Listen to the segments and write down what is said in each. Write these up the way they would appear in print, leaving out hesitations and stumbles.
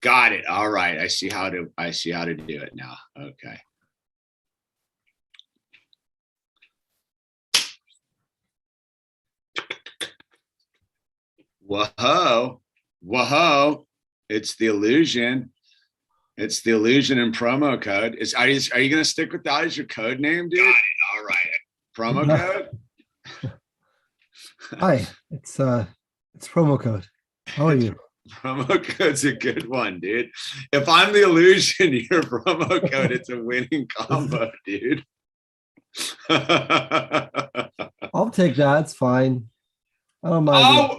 Got it. All right. I see how to do it now. Okay. Whoa. Whoa. It's the illusion. It's the illusion and promo code. Are you going to stick with that as your code name, dude? Got it. All right. Promo code. Hi, it's promo code. How are you? Promo code's a good one, dude. If I'm the illusion, your promo code, it's a winning combo, dude. I'll take that. It's fine. I don't mind. Oh,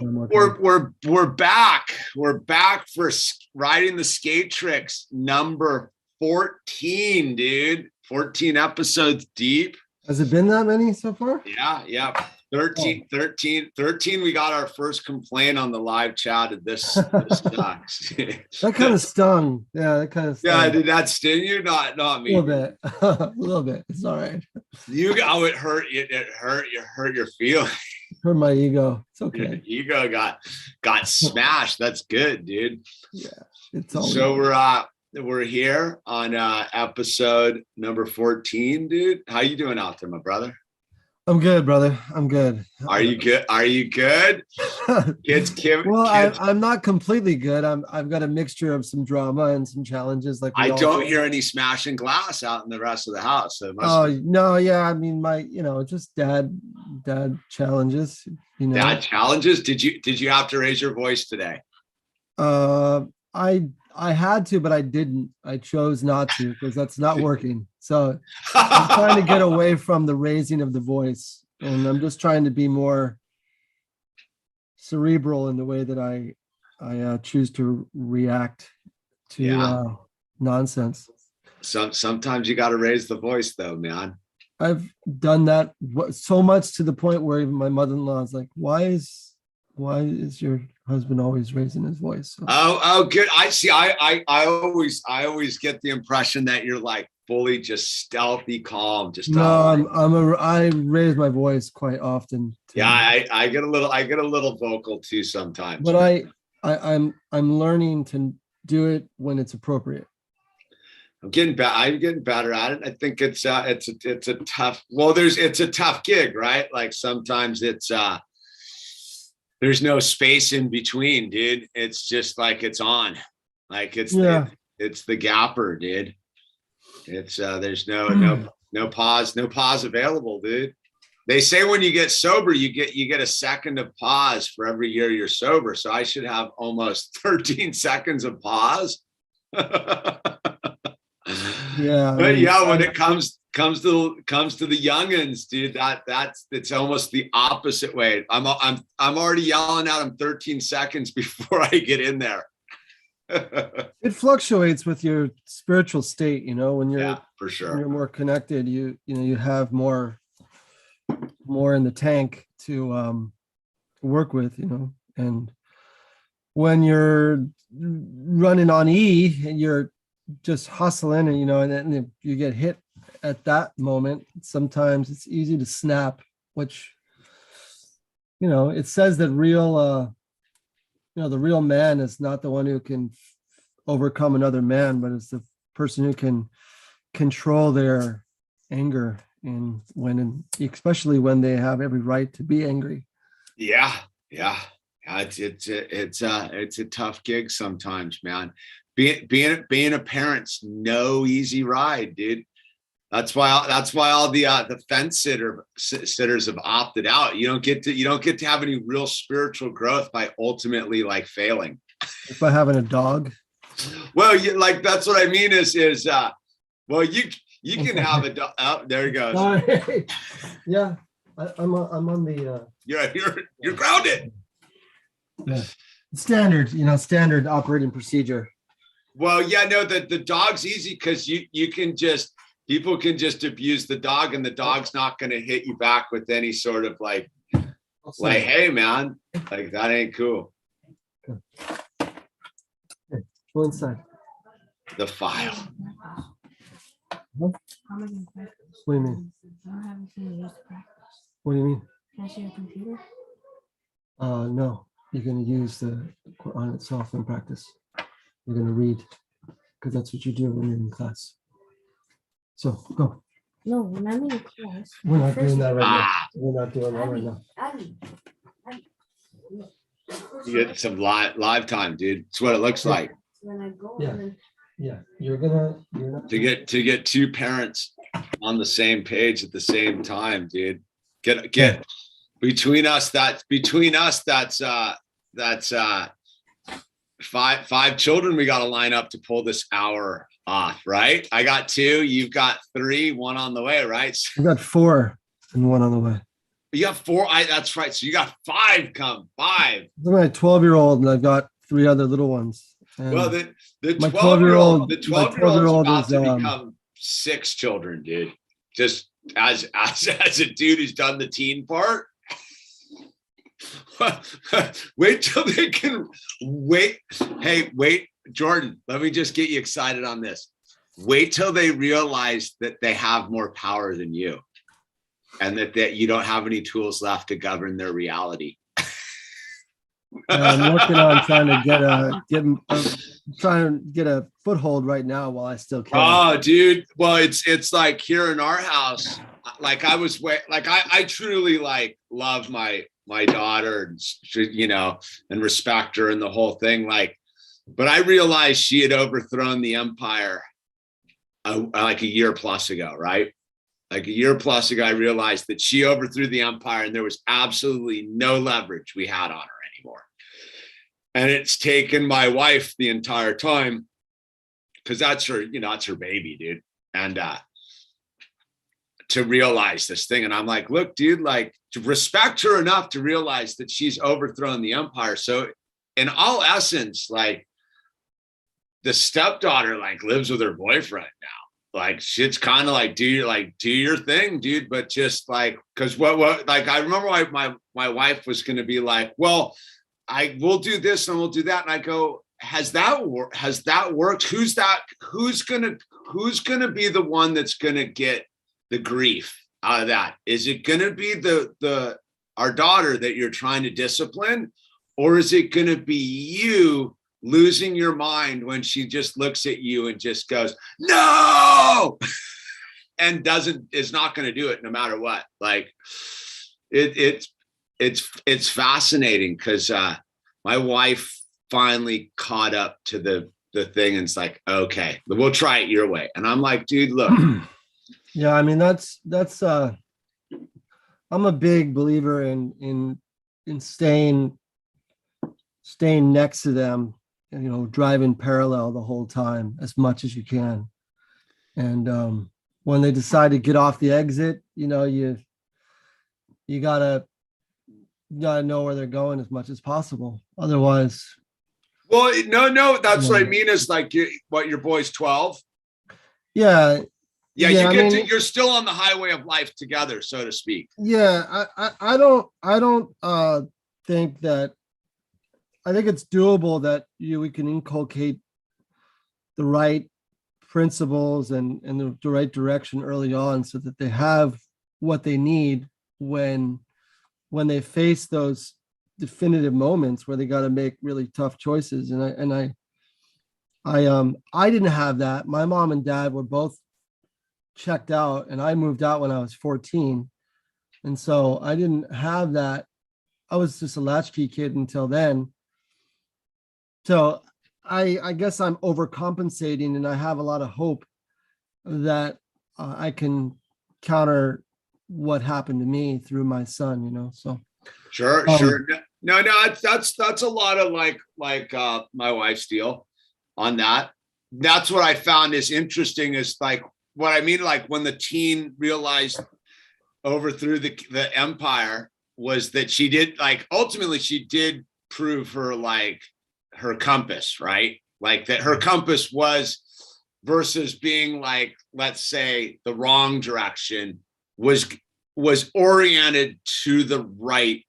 we're back. We're back for riding the skaterix number 14, dude. 14 episodes deep. Has it been that many so far? Yeah. 13. We got our first complaint on the live chat of this sucks. That kind of stung. Yeah, that kind of stung. Yeah, did that sting you? Not me. A little bit. A little bit. It's all right. It hurt. It hurt your feelings. Hurt my ego. It's okay. Your ego got smashed. That's good, dude. Yeah. It's all so we're here on episode number 14, dude. How you doing out there, my brother? I'm good, brother. I'm good. Are you good? Well, I'm not completely good. I've got a mixture of some drama and some challenges. Like I don't hear any smashing glass out in the rest of the house. So no, yeah. I mean, just dad challenges. Dad challenges. Did you have to raise your voice today? I had to, but I didn't. I chose not to because that's not working. So I'm trying to get away from the raising of the voice, and I'm just trying to be more cerebral in the way that I choose to react to nonsense. Sometimes you got to raise the voice, though, man. I've done that so much to the point where even my mother-in-law is like, "Why is your husband always raising his voice?" So. Oh, good. I see. I always get the impression that you're like fully just stealthy, calm. I raise my voice quite often. Too. Yeah, I get a little vocal too sometimes. But I'm learning to do it when it's appropriate. I'm getting better at it. I think it's a tough. Well, it's a tough gig, right? Like sometimes it's there's no space in between, dude. It's just like it's on. Like it's the gapper, dude. It's there's no pause available, dude. They say when you get sober, you get a second of pause for every year you're sober. So I should have almost 13 seconds of pause. Yeah. But when it comes to the youngins, dude, it's almost the opposite way. I'm already yelling at them 13 seconds before I get in there. It fluctuates with your spiritual state, when you're for sure. When you're more connected, you have more in the tank to work with, and when you're running on E and you're just hustling and and then you get hit at that moment, sometimes it's easy to snap, which it says that the real man is not the one who can overcome another man, but it's the person who can control their anger and especially when they have every right to be angry. Yeah. It's a tough gig sometimes, man. Being a parent's no easy ride, dude. That's why all the fence sitters have opted out. You don't get to have any real spiritual growth by ultimately like failing. If by having a dog. Well, that's what I mean is well you can have a dog. Oh, there he goes. Sorry. Yeah, I'm on the. You're grounded. Yeah. Standard operating procedure. Well, yeah, no, the dog's easy because people can just abuse the dog and the dog's not going to hit you back with any sort of like, hey man, like that ain't cool. Go inside. The file. What do you mean? What do you mean? Can I see your computer? No, you're going to use the Quran itself in practice. We're going to read because that's what you do when you're in class. So go. No, when I'm in class. We're not doing that right now. Ah, We're not doing that right now. you get some live time, dude. It's what it looks like. When I go Yeah. in, Yeah, you're not To get two parents on the same page at the same time, dude. Get between us. That's five children we got to line up to pull this hour off, right? I got two, you've got three, one on the way, right? We got 4 and 1 on the way. You have 4. That's right. So you got 5 come. 5. This is my 12-year-old, and I've got 3 other little ones. And Well, the my 12-year-old my is 12-year-old about is, to become 6 children, dude. Just as a dude who's done the teen part. Wait till they can wait. Hey, wait, Jordan, let me just get you excited on this. Wait till they realize that they have more power than you and that you don't have any tools left to govern their reality. I'm working on trying to get a foothold right now while I still can. Oh, dude. Well, it's like here in our house, like I truly like love my daughter, and respect her and the whole thing. Like, but I realized she had overthrown the empire like a year plus ago, right? Like a year plus ago, I realized that she overthrew the empire and there was absolutely no leverage we had on her anymore. And it's taken my wife the entire time, because that's her, that's her baby, dude. And to realize this thing. And I'm like, look, dude, like, to respect her enough to realize that she's overthrown the empire. So in all essence, like, the stepdaughter like lives with her boyfriend now. Like, shit's kind of like, do your thing, dude. But just like, because what like, I remember my wife was going to be like, well, we'll do this and we'll do that. And I go, has that worked? Who's going to be the one that's going to get the grief out of that? Is it going to be our daughter that you're trying to discipline? Or is it going to be you losing your mind when she just looks at you and just goes, no, and is not going to do it no matter what? Like, it's fascinating because my wife finally caught up to the thing, and it's like, okay, we'll try it your way. And I'm like, dude, look. Yeah, I mean, that's I'm a big believer in staying next to them, driving parallel the whole time as much as you can. And when they decide to get off the exit, you gotta know where they're going as much as possible. Otherwise, well, no, that's what I mean is like, your boy's 12. Yeah, you're still on the highway of life together, so to speak. Yeah, I don't think that. I think it's doable that we can inculcate the right principles and the right direction early on, so that they have what they need when they face those definitive moments where they got to make really tough choices. And I didn't have that. My mom and dad were both checked out, and I moved out when I was 14, and so I didn't have that. I was just a latchkey kid until then. So I guess I'm overcompensating, and I have a lot of hope that I can counter what happened to me through my son, so. Sure. No, that's a lot of like my wife's deal on that. That's what I found is interesting, is like, what I mean, like when the teen realized overthrew the empire, was that she did, like, ultimately she did prove her compass, right? Like that her compass was, versus being like, let's say the wrong direction, was oriented to the right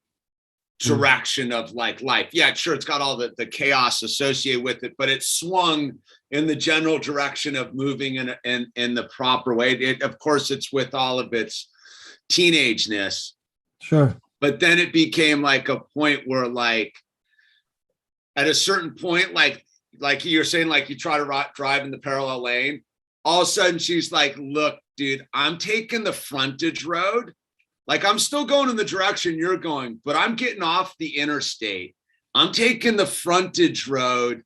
direction of like life. Yeah, sure, it's got all the chaos associated with it, but it swung in the general direction of moving in the proper way. Of course, it's with all of its teenageness. Sure. But then it became like a point where, like, at a certain point, like, like you're saying, like you try to drive in the parallel lane. All of a sudden she's like, look, dude, I'm taking the frontage road. Like I'm still going in the direction you're going, but I'm getting off the interstate. I'm taking the frontage road.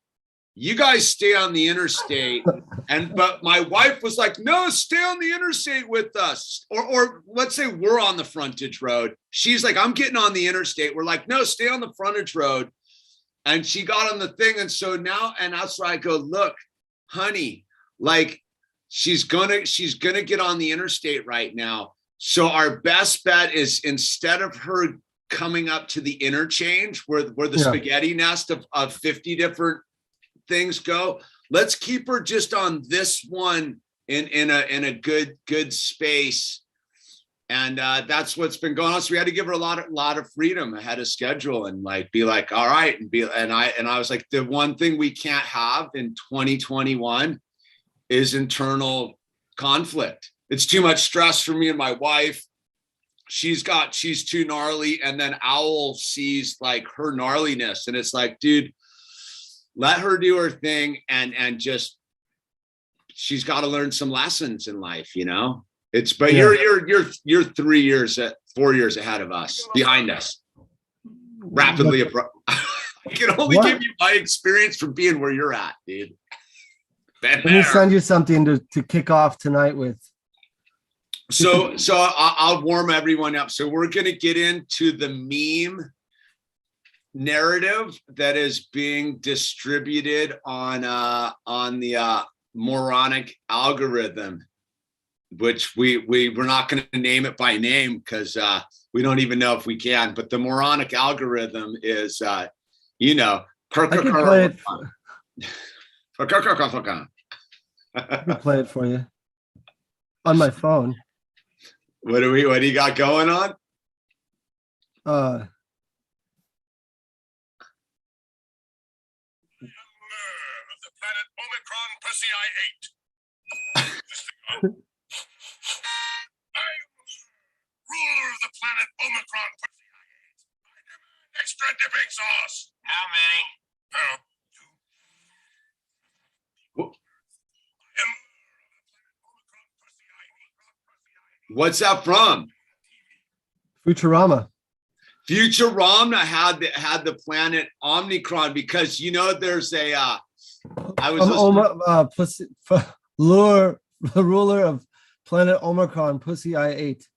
You guys stay on the interstate. But my wife was like, no, stay on the interstate with us. Or let's say we're on the frontage road. She's like, I'm getting on the interstate. We're like, no, stay on the frontage road. And she got on the thing. And so now, and that's why I go, look, honey, like she's gonna get on the interstate right now. So our best bet is instead of her coming up to the interchange where the spaghetti nest of 50 different things go, let's keep her just on this one in a good space. And that's what's been going on. So we had to give her a lot of freedom ahead of schedule and like be like, all right, and I was like, the one thing we can't have in 2021 is internal conflict. It's too much stress for me and my wife. She's too gnarly, and then Owl sees like her gnarliness, and it's like, dude, let her do her thing, and just she's got to learn some lessons in life, you know. But you're 4 years ahead of us, behind us, rapidly. I can only give you my experience from being where you're at, dude. Let me send you something to kick off tonight with. So I'll warm everyone up. So we're going to get into the meme narrative that is being distributed on the moronic algorithm, which we're not going to name it by name because we don't even know if we can. But the moronic algorithm is, you know, I can play it. I can play it for you on my phone. What do you got going on? The planet Omicron pussy I ate. I'm ruler of the planet Omicron pussy I ate. I demand extra dipping sauce. How many? Two. What's that from? Futurama. Futurama had the planet Omicron because you know there's a I was ruler of planet Omicron pussy I ate.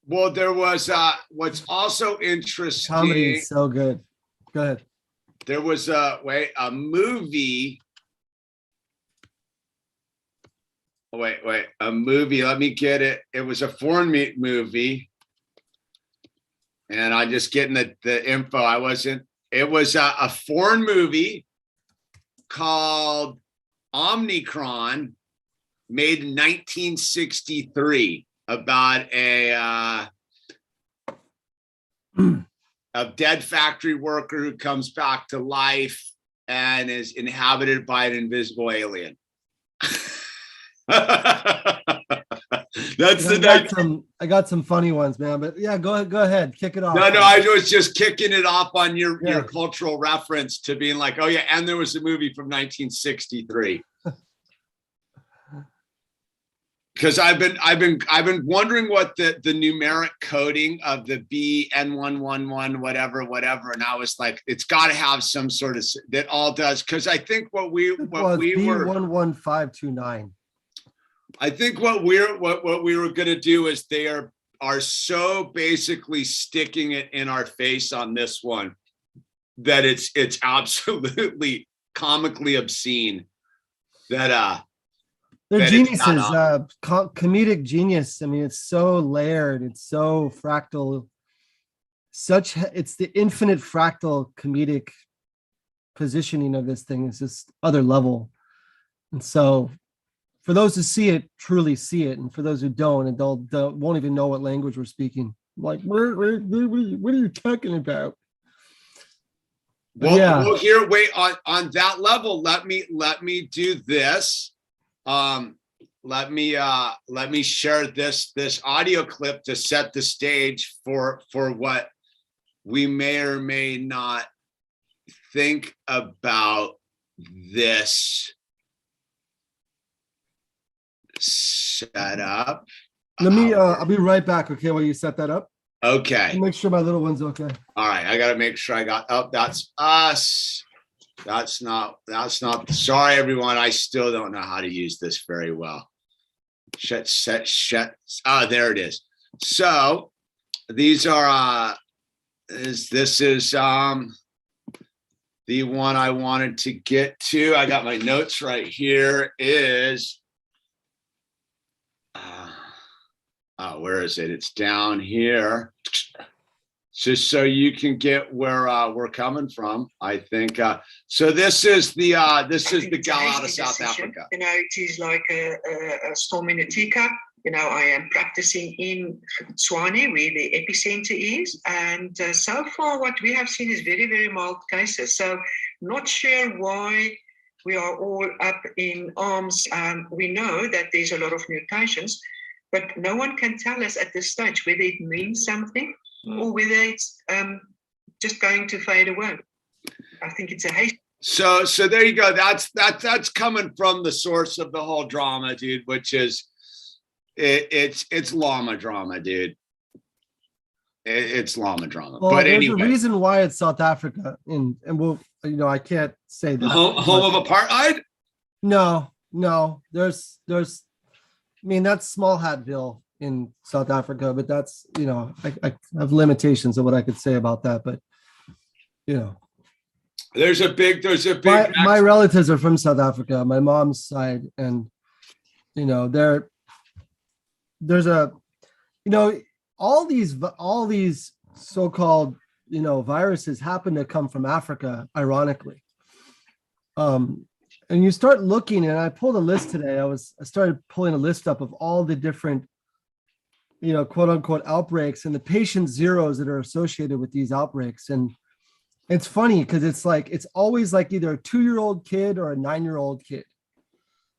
Well, there was what's also interesting. Comedy is so good. Go ahead. There was a movie. A movie. Let me get it. It was a foreign movie, and I'm just getting the info. It was a foreign movie called Omnicron, made in 1963, about a dead factory worker who comes back to life and is inhabited by an invisible alien. That's I got some funny ones, man. But yeah, go ahead, kick it off. No, I was just kicking it off on your cultural reference to being like, oh yeah, and there was a movie from 1963. Because I've been wondering what the numeric coding of the BN111 whatever, and I was like, it's got to have some sort of that all does. Because I think what we were B11529. I think what we were going to do is they are so basically sticking it in our face on this one that it's absolutely comically obscene that they're geniuses, comedic genius. I mean, it's so layered, it's so fractal, it's the infinite fractal comedic positioning of this thing is just other level. And so for those who see it, truly see it, and for those who don't, and won't even know what language we're speaking, like, what are you talking about? Well, here, wait, on that level, let me do this. Let me share this audio clip to set the stage for what we may or may not think about this setup. Let me, I'll be right back. Okay. While you set that up. Okay. Make sure my little one's okay. All right. I got to make sure I got, oh, that's us. That's not, sorry, everyone. I still don't know how to use this very well. Shut. Oh, there it is. So these are, this is the one I wanted to get to. I got my notes right here is, where is it? It's down here. Just so you can get where we're coming from, I think. So this is the gal out of South Africa. You know, it is like a storm in a teacup. You know, I am practicing in Tshwane, where the epicenter is. And so far, what we have seen is very, very mild cases. So not sure why we are all up in arms. We know that there's a lot of mutations, but no one can tell us at this stage whether it means something or whether it's just going to fade away. I think it's a haste. So there you go. That's coming from the source of the whole drama, dude, which is it's llama drama, dude. It's llama drama. Well, but there's anyway, a reason why it's South Africa, and we'll, you know, I can't say that. Home of apartheid. No, there's, I mean, that's Small Hatville in South Africa, but that's, you know, I have limitations of what I could say about that, but you know, there's a big my relatives are from South Africa, my mom's side, and you know, there's a, you know, all these so-called, you know, viruses happen to come from Africa, ironically. And you start looking, and I pulled a list today. I started pulling a list up of all the different, you know, quote unquote outbreaks and the patient zeros that are associated with these outbreaks. And it's funny because it's always like either a 2-year-old kid or a 9-year-old kid.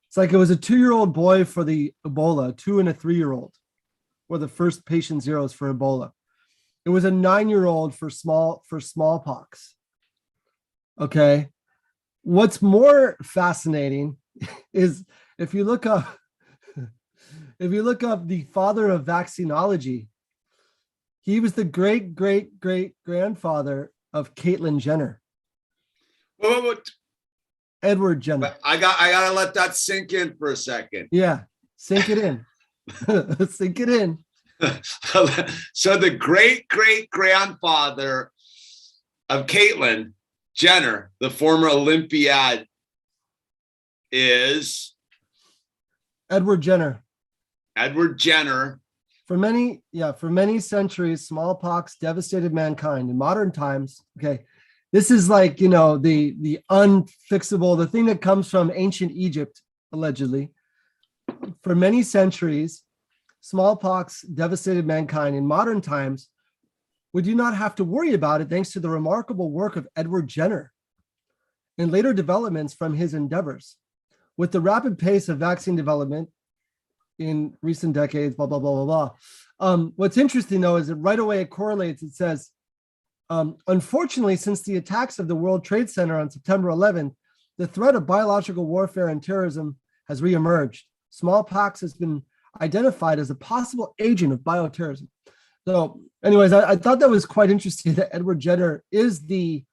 It's like it was a 2-year-old boy for the Ebola, 2 and a 3-year-old were the first patient zeros for Ebola. It was a 9-year-old for smallpox. Okay. What's more fascinating is if you look up the father of vaccinology, he was the great grandfather of Caitlyn Jenner. What? Edward Jenner. I gotta let that sink in for a second. Yeah, sink it in. Sink it in. So the great grandfather of Caitlyn Jenner, the former Olympiad, is Edward Jenner. Edward Jenner. For many centuries, smallpox devastated mankind. In modern times, okay, this is like, you know, the unfixable, the thing that comes from ancient Egypt, allegedly. For many centuries, smallpox devastated mankind. In modern times, we do not have to worry about it thanks to the remarkable work of Edward Jenner and later developments from his endeavors. With the rapid pace of vaccine development in recent decades, blah, blah, blah, blah, blah. What's interesting, though, is that right away it correlates. It says, unfortunately, since the attacks of the World Trade Center on September 11th, the threat of biological warfare and terrorism has reemerged. Smallpox has been identified as a possible agent of bioterrorism. So anyways, I thought that was quite interesting that Edward Jenner is the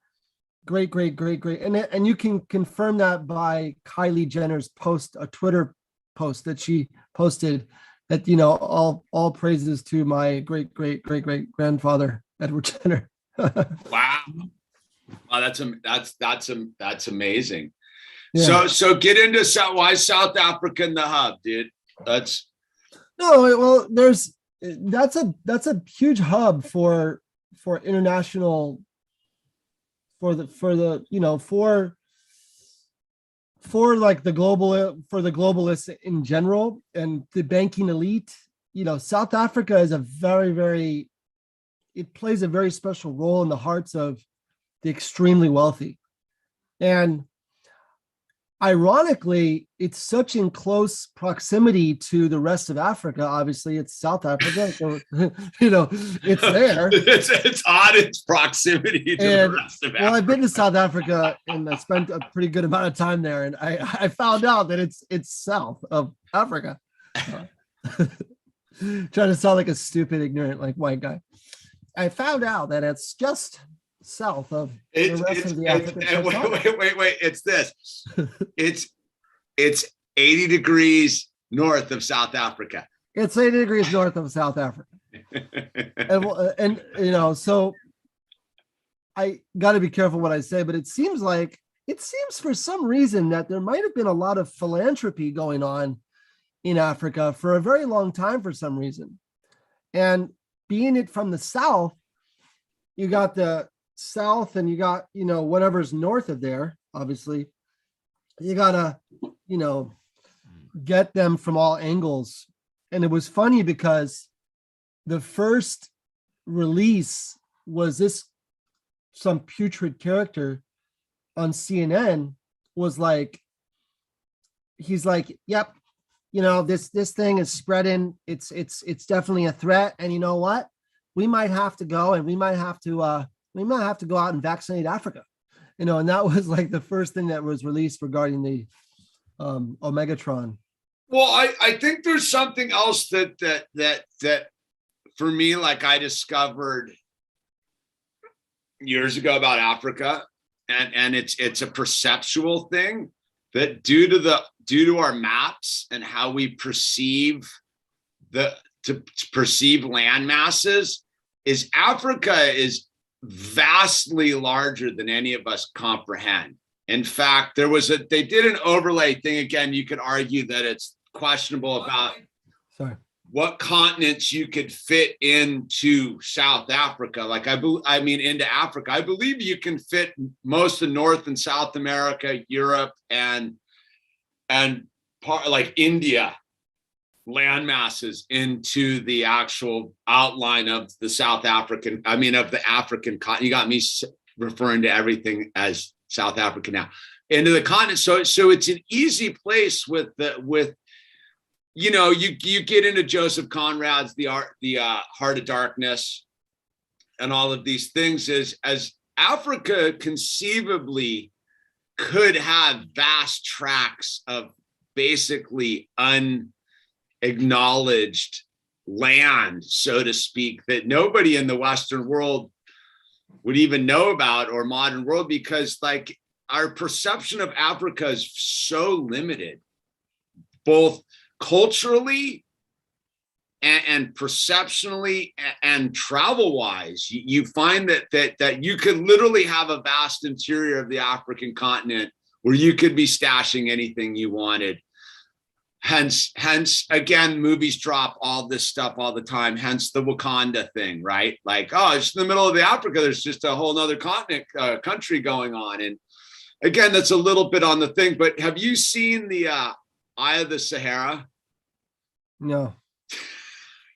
great, and you can confirm that by Kylie Jenner's post, a Twitter post that she posted, that, you know, all praises to my great grandfather, Edward Jenner. Wow. That's amazing. Yeah. So get into why South Africa in the hub, dude. That's a huge hub for international, for like the globalists in general and the banking elite. You know, South Africa is it plays a very special role in the hearts of the extremely wealthy. And ironically, it's such in close proximity to the rest of Africa. Obviously, it's South Africa, so it's there. It's odd its proximity to And the rest of well, I've been to Africa. South Africa and I spent a pretty good amount of time there, and I found out that it's south of Africa. Trying to sound like a stupid, ignorant, like white guy. I found out that it's just south of the rest of the African subcontinent. Wait. It's this. It's 80 degrees north of South Africa. It's 80 degrees north of South Africa. And so I got to be careful what I say, but it seems for some reason that there might have been a lot of philanthropy going on in Africa for a very long time for some reason. And being it from the South, you got the South and you got, whatever's north of there, obviously. You got to, get them from all angles. And it was funny because the first release was some putrid character on CNN was like, he's like, yep, this thing is spreading. It's definitely a threat. And you know what? We might have to go and we might have to go out and vaccinate Africa, and that was like the first thing that was released regarding the Omegatron. Well, I think there's something else that for me, like I discovered years ago about Africa, and it's a perceptual thing that due to our maps and how we perceive to perceive land masses, is Africa is vastly larger than any of us comprehend. In fact, they did an overlay thing. Again, you could argue that it's questionable about what continents you could fit into South Africa. Like into Africa. I believe you can fit most of North and South America, Europe, and part like India land masses into the actual outline of the of the African continent. You got me referring to everything as South Africa now, into the continent. So it's an easy place you get into Joseph Conrad's the Heart of Darkness and all of these things as Africa conceivably could have vast tracts of basically unacknowledged land, so to speak, that nobody in the Western world would even know about, or modern world, because like our perception of Africa is so limited, both culturally and perceptionally and travel wise. You find that you could literally have a vast interior of the African continent where you could be stashing anything you wanted. Hence, again, movies drop all this stuff all the time. Hence the Wakanda thing, right? Like, oh, it's in the middle of the Africa. There's just a whole nother continent, country going on. And again, that's a little bit on the thing. But have you seen the Eye of the Sahara? No.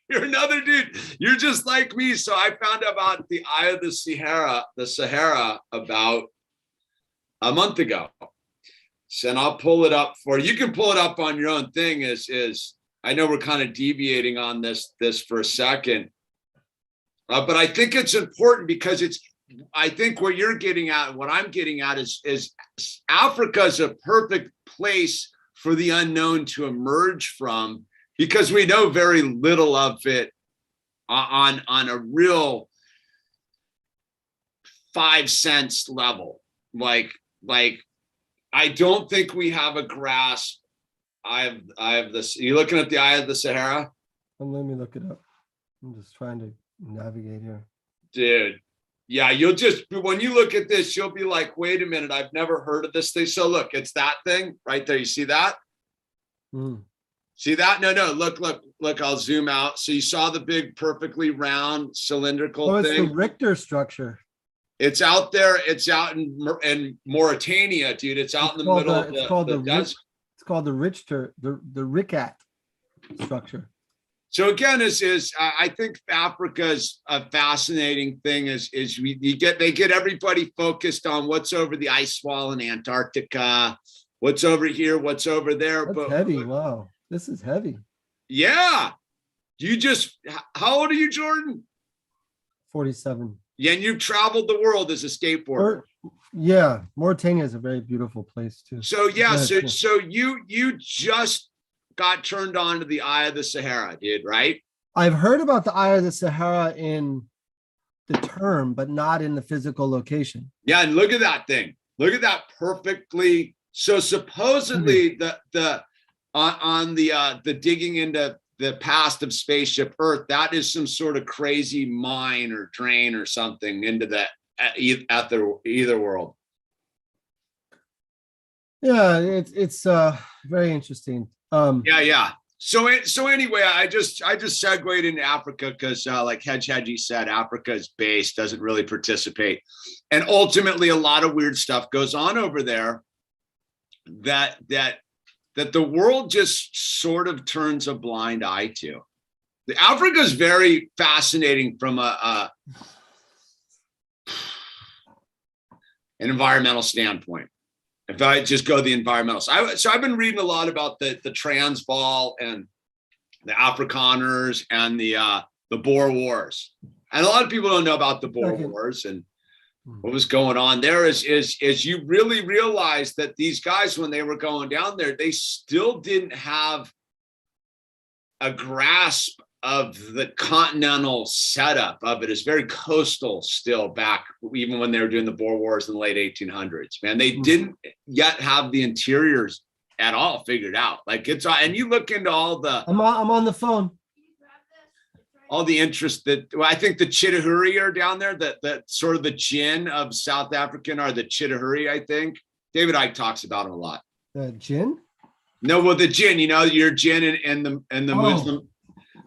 You're another dude. You're just like me. So I found out about the Eye of the Sahara about a month ago. And I'll pull it up for you. You can pull it up on your own thing. Is I know we're kind of deviating on this for a second, but I think it's important because I think what you're getting at, what I'm getting at is Africa is a perfect place for the unknown to emerge from, because we know very little of it on a real 5 sense level. Like I don't think we have a grasp. I have this. Are you looking at the Eye of the Sahara? Let me look it up. I'm just trying to navigate here. Dude. Yeah, when you look at this, you'll be like, wait a minute, I've never heard of this thing. So look, it's that thing right there. You see that? See that? No, look, I'll zoom out. So you saw the big, perfectly round cylindrical thing? It's the Richter structure. It's out there. It's out in Mauritania, dude. It's out in the middle of the desert. It's called the Richter, the Ricat structure. So again, I think Africa's a fascinating thing. They get everybody focused on what's over the ice wall in Antarctica, what's over here, what's over there. That's But heavy. Wow. This is heavy. yeah, how old are you, Jordan? 47. Yeah, and you've traveled the world as a skateboarder. Yeah, Mauritania is a very beautiful place too. So yeah, Yeah, so you just got turned on to the Eye of the Sahara, dude, right? I've heard about the Eye of the Sahara in the term, but not in the physical location. Yeah, and look at that thing. Look at that perfectly. So supposedly on the digging into the past of spaceship Earth, that is some sort of crazy mine or drain or something into the either world. Yeah, it's very interesting. Yeah. So anyway, I just segued into Africa because like Hedgie said, Africa's base doesn't really participate, and ultimately a lot of weird stuff goes on over there that the world just sort of turns a blind eye to. Africa is very fascinating from an environmental standpoint. If I just go the environmental, so I've been reading a lot about the Transvaal and the Afrikaners and the Boer Wars, and a lot of people don't know about the Boer Wars and what was going on there. Is you really realize that these guys, when they were going down there, they still didn't have a grasp of the continental setup of it. Is very coastal still back, even when they were doing the Boer Wars in the late 1800s. Man, they didn't yet have the interiors at all figured out. Like and you look into all the I'm on the phone. All the interest that, well, I think the Chitahuri are down there. That sort of the gin of South African are the Chitahuri. I think David Icke talks about them a lot. The gin? No, well, the gin. You know, your gin and the Muslim.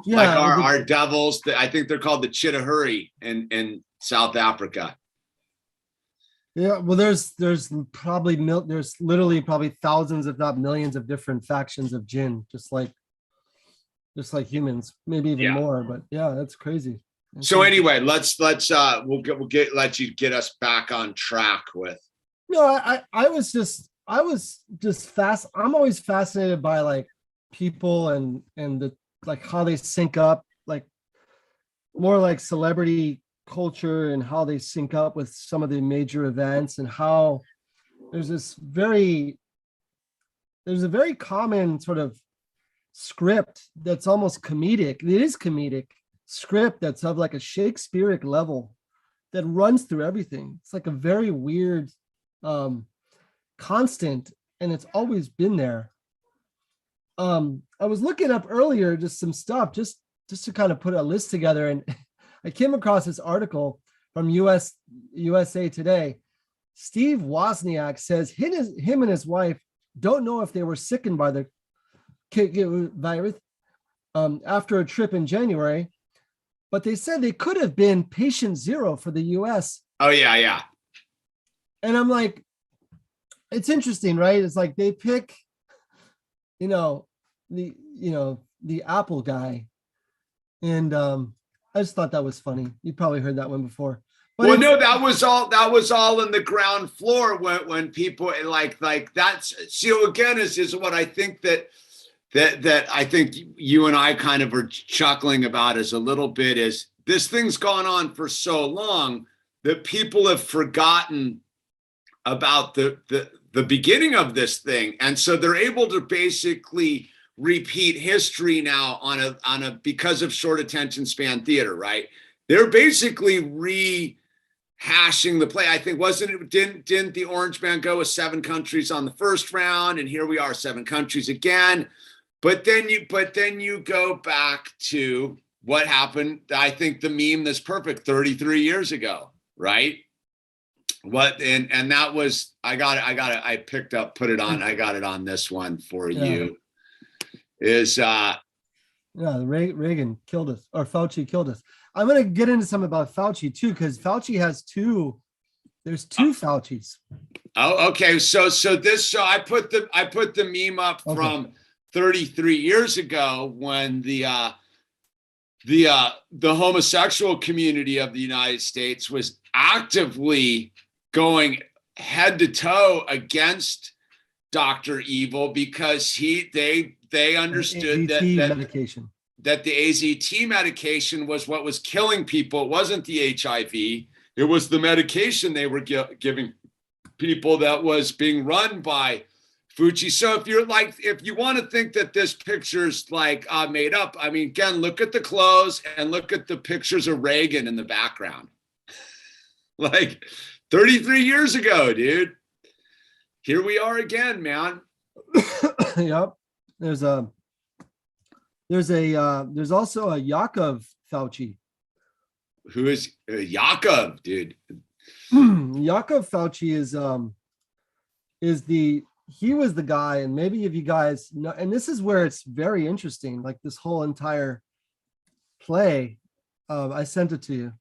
Yeah, like our devils, I think they're called the Chitahuri in South Africa. Yeah, well, there's literally probably thousands, if not millions, of different factions of jinn, just like humans, maybe even more. But yeah, that's crazy. So anyway, let's let you get us back on track with. No, I was just I'm always fascinated by like people and the like how they sync up, like more like celebrity culture and how they sync up with some of the major events, and how there's a very common sort of script that's almost comedic. It is comedic script that's of like a Shakespearean level that runs through everything. It's like a very weird constant, and it's always been there. I was looking up earlier just some stuff just to kind of put a list together, and I came across this article from USA Today. Steve Wozniak says him and his wife don't know if they were sickened by the virus after a trip in January, but they said they could have been patient zero for the US. Oh yeah. And I'm like, it's interesting, right? It's like they pick, the Apple guy. And I just thought that was funny. You probably heard that one before. But well, no, that was all in the ground floor when people like that's, so again, is what I think that I think you and I kind of are chuckling about is a little bit is this thing's gone on for so long that people have forgotten about the beginning of this thing. And so they're able to basically repeat history now on a because of short attention span theater, right? They're basically rehashing the play. I think didn't the Orange Man go with 7 countries on the first round, and here we are 7 countries again. But then you go back to what happened. I think the meme that's perfect 33 years ago, right? And that was I picked up, put it on. I got it on this one for you. Reagan killed us, or Fauci killed us. I'm going to get into something about Fauci too, because Fauci has there's two Faucis. Oh, okay. So I put the meme up from 33 years ago when the homosexual community of the United States was actively going head to toe against Dr. Evil because they understood AZT that medication. that the AZT medication was what was killing people. It wasn't the HIV. It was the medication they were giving people that was being run by Fauci. So if you want to think that this picture's like made up, I mean, again, look at the clothes and look at the pictures of Reagan in the background. Like 33 years ago, dude. Here we are again, man. Yep. There's also a Yakov Fauci. Who is Yakov, dude? Yakov Fauci he was the guy, and maybe if you guys know, and this is where it's very interesting, like this whole entire play. I sent it to you.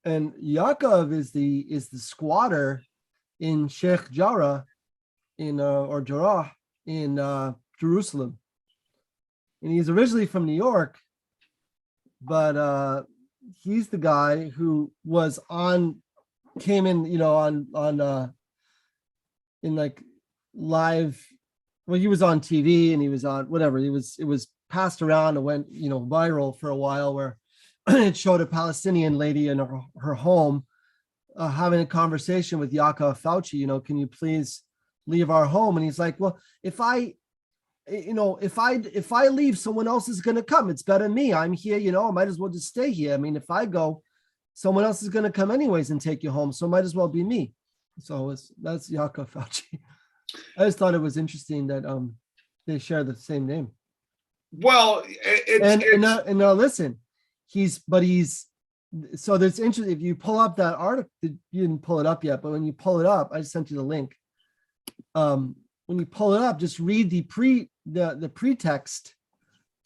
And Yakov is the squatter in Sheikh Jarrah or Jarrah in Jerusalem. And he's originally from New York, but he's the guy who came in, in like live, well, he was on TV and he was on whatever, it was passed around and went, viral for a while, where it showed a Palestinian lady in her home having a conversation with Yakov Fauci, can you please leave our home? And he's like, well, if I leave, someone else is going to come. It's better than me. I'm here, I might as well just stay here. I mean, if I go, someone else is going to come anyways and take you home. So it might as well be me. So that's Yakov Fauci. I just thought it was interesting that they share the same name. Well, now listen, so there's interesting. If you pull up that article, you didn't pull it up yet, but when you pull it up, I sent you the link. When you pull it up, just read the pretext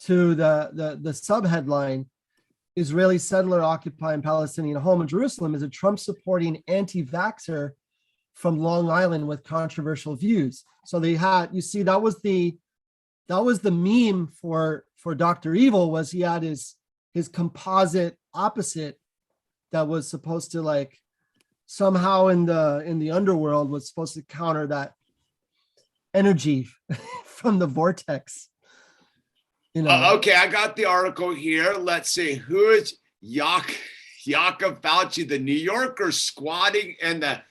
to the subheadline: Israeli settler occupying Palestinian home in Jerusalem is a Trump-supporting anti-vaxxer from Long Island with controversial views. So they had, that was the meme for Dr. Evil, was he had his composite opposite that was supposed to, like, somehow in the underworld was supposed to counter that energy from the vortex. Okay, I got the article here. Let's see. Who is Yakov Fauci, the New Yorker squatting in the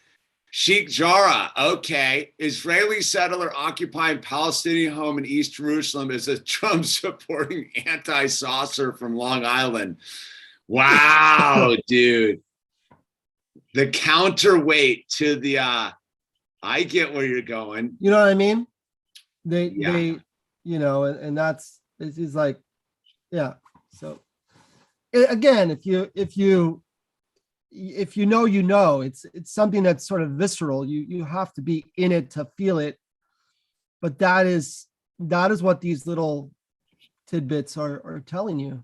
Sheikh Jarrah? Okay. Israeli settler occupying Palestinian home in East Jerusalem is a Trump supporting anti-saucer from Long Island. Wow, dude. The counterweight to the I get where you're going. You know what I mean? They and that's, it's like, yeah. So again, if you know, it's something that's sort of visceral. You have to be in it to feel it. But that is what these little tidbits are telling you.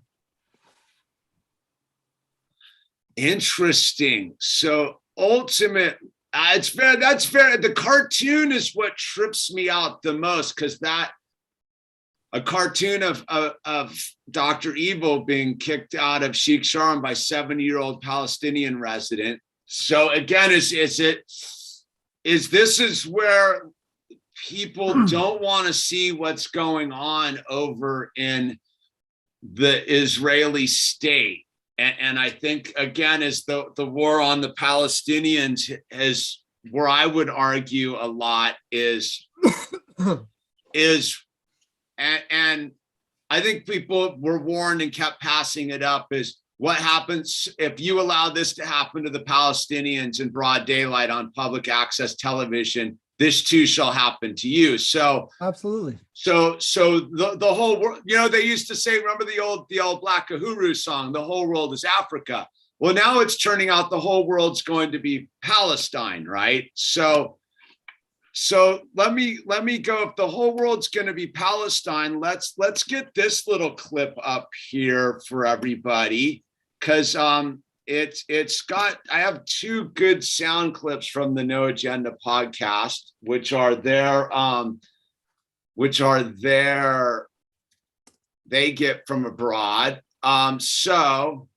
Interesting. So ultimate, it's fair. That's fair. The cartoon is what trips me out the most, because a cartoon of Dr. Evil being kicked out of Sheikh Jarrah by 70-year-old Palestinian resident. So again, is this where people don't want to see what's going on over in the Israeli state. And I think, again, is the war on the Palestinians is where I would argue a lot is and I think people were warned and kept passing it up, is what happens if you allow this to happen to the Palestinians in broad daylight on public access television. This too shall happen to you. So absolutely. So the whole world, they used to say, remember the old Black Uhuru song, the whole world is Africa. Well, now it's turning out the whole world's going to be Palestine, right? So let me go. If the whole world's going to be Palestine, let's get this little clip up here for everybody, because it's got, I have two good sound clips from the No Agenda podcast, which are they get from abroad. So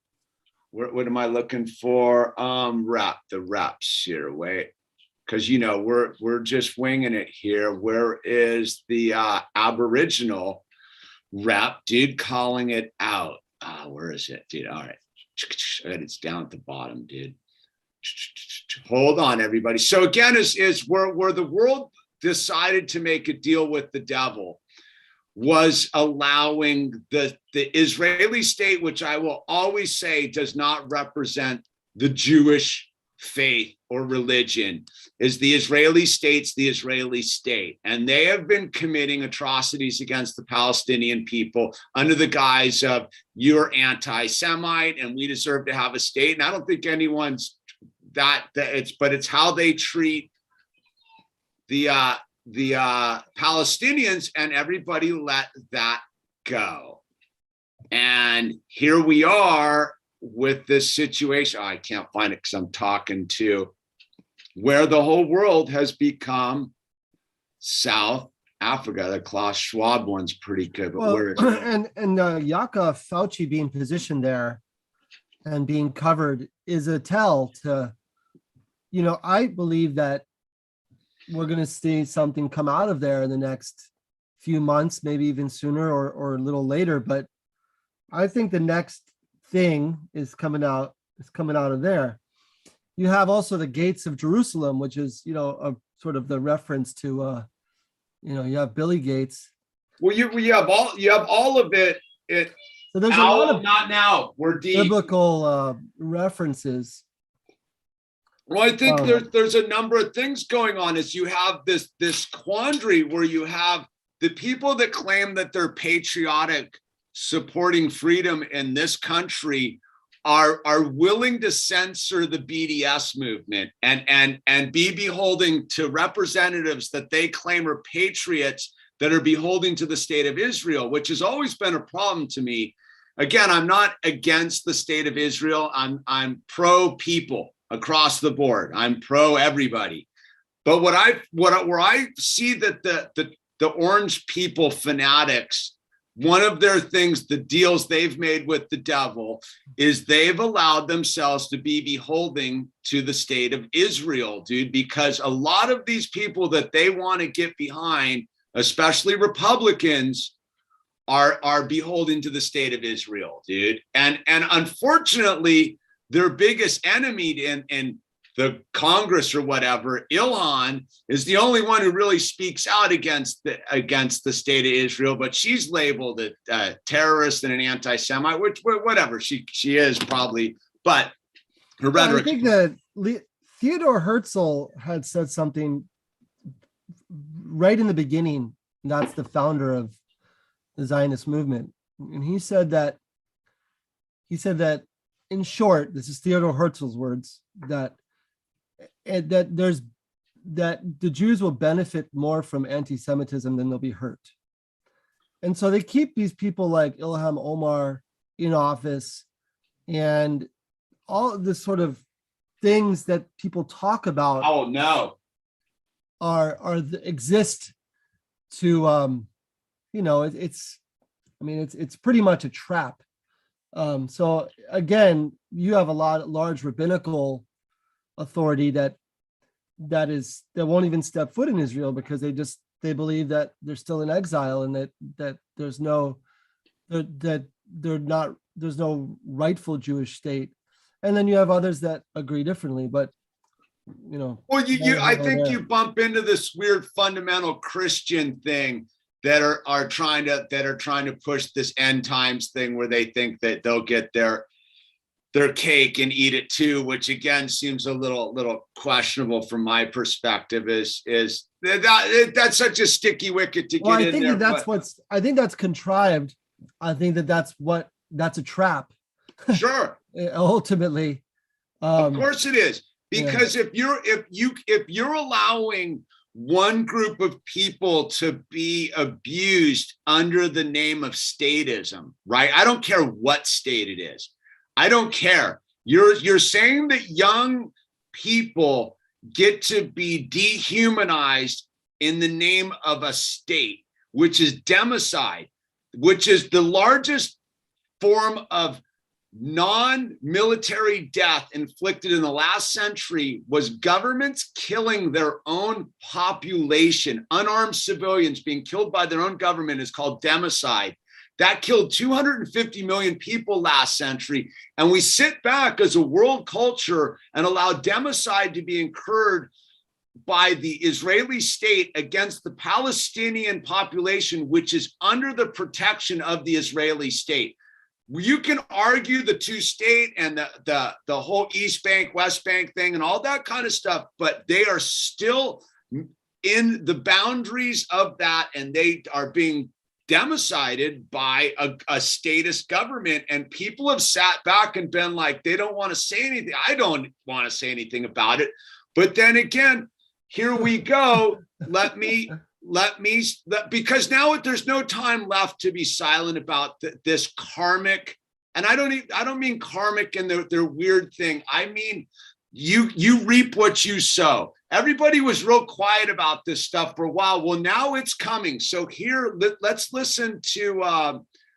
what am I looking for? The reps here. Wait, because we're just winging it here. Where is the Aboriginal rep, dude, calling it out? Where is it, dude? All right, it's down at the bottom, dude. Hold on, everybody. So again, is where the world decided to make a deal with the devil was allowing the Israeli state, which I will always say does not represent the Jewish faith or religion, is the Israeli state's the Israeli state. And they have been committing atrocities against the Palestinian people under the guise of you're anti-Semite and we deserve to have a state. And I don't think anyone's but it's how they treat the Palestinians, and everybody let that go. And here we are with this situation. I can't find it because I'm talking to where the whole world has become South Africa. The Klaus Schwab one's pretty good, but Well, where is it? and Yaka Fauci being positioned there and being covered is a tell to, I believe that we're going to see something come out of there in the next few months, maybe even sooner or a little later. But I think the next thing is coming out of there. You have also the gates of Jerusalem, which is, a sort of the reference to, you have Billy Gates. Well, you have all of it. So there's a lot of not now. We're deep. biblical references. Well, I think there's a number of things going on. Is you have this quandary where you have the people that claim that they're patriotic, supporting freedom in this country, are willing to censor the BDS movement and be beholding to representatives that they claim are patriots that are beholding to the state of Israel, which has always been a problem to me. Again, I'm not against the state of Israel. I'm pro people across the board. I'm pro everybody. But where I see that the orange people fanatics, one of their things, the deals they've made with the devil, is they've allowed themselves to be beholding to the state of Israel, dude, because a lot of these people that they want to get behind, especially Republicans, are beholden to the state of Israel, dude. And unfortunately, their biggest enemy in the Congress or whatever, Ilhan, is the only one who really speaks out against the state of Israel, but she's labeled a terrorist and an anti-Semite, which whatever she is probably, but her rhetoric. I think that Theodore Herzl had said something right in the beginning. That's the founder of the Zionist movement, and he said that in short, this is Theodore Herzl's words, that the Jews will benefit more from anti-Semitism than they'll be hurt. And so they keep these people like Ilham Omar in office, and all of this sort of things that people talk about. Oh no, exist to it's pretty much a trap. So again, you have a large rabbinical authority that won't even step foot in Israel because they believe that they're still in exile and that there's no rightful Jewish state. And then you have others that agree differently, but well, I think you bump into this weird fundamental Christian thing that are trying to push this end times thing where they think that they'll get their cake and eat it too, which again seems a little questionable from my perspective. Is that's such a sticky wicket to get in there. I think that's contrived. I think that's a trap. Sure. Ultimately. Of course it is. Because if you're allowing one group of people to be abused under the name of statism, right? I don't care what state it is. I don't care. You're saying that young people get to be dehumanized in the name of a state, which is democide, which is the largest form of non-military death inflicted in the last century was governments killing their own population. Unarmed civilians being killed by their own government is called democide. That killed 250 million people last century. And we sit back as a world culture and allow democide to be incurred by the Israeli state against the Palestinian population, which is under the protection of the Israeli state. You can argue the two-state and the whole East Bank, West Bank thing and all that kind of stuff, but they are still in the boundaries of that, and they are being democided by a statist government. And people have sat back and been like, they don't want to say anything. I don't want to say anything about it. But then again, here we go. Because now there's no time left to be silent about this karmic. And I don't mean karmic in their weird thing. I mean, you reap what you sow. Everybody was real quiet about this stuff for a while. Well, now it's coming. So here, let's listen to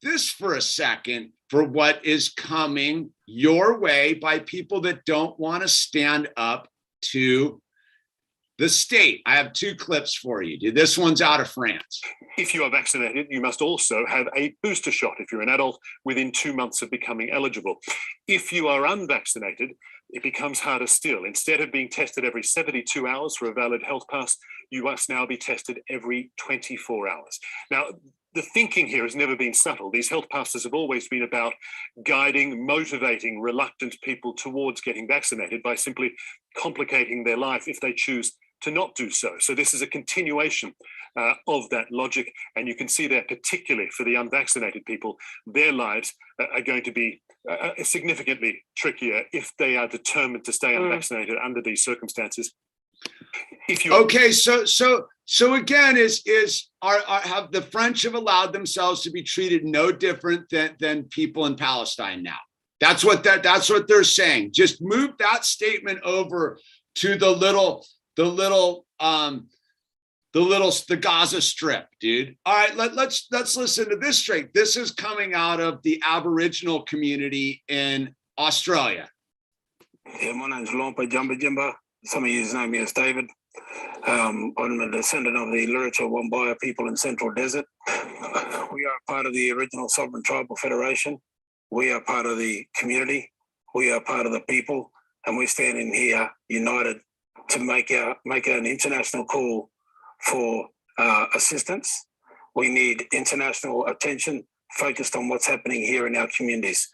this for a second, for what is coming your way by people that don't want to stand up to the state. I have two clips for you. This one's out of France. If you are vaccinated, you must also have a booster shot if you're an adult within 2 months of becoming eligible. If you are unvaccinated, it becomes harder still. Instead of being tested every 72 hours for a valid health pass, you must now be tested every 24 hours. Now, the thinking here has never been subtle. These health passes have always been about guiding, motivating reluctant people towards getting vaccinated by simply complicating their life if they choose to not do so. So this is a continuation of that logic. And you can see that particularly for the unvaccinated people, their lives are going to be significantly trickier if they are determined to stay unvaccinated under these circumstances. If you okay, so again, have the French have allowed themselves to be treated no different than people in Palestine now? That's what they're saying. Just move that statement over to the Gaza Strip, dude. All right, let's listen to this straight. This is coming out of the Aboriginal community in Australia. Yeah, my name's Lompa Jumba Jimba. Some of you know me as David. I'm a descendant of the Luritja Wambaya people in Central Desert. We are part of the original Sovereign Tribal Federation. We are part of the community. We are part of the people, and we're standing here united to make an international call for assistance. We need international attention focused on what's happening here in our communities.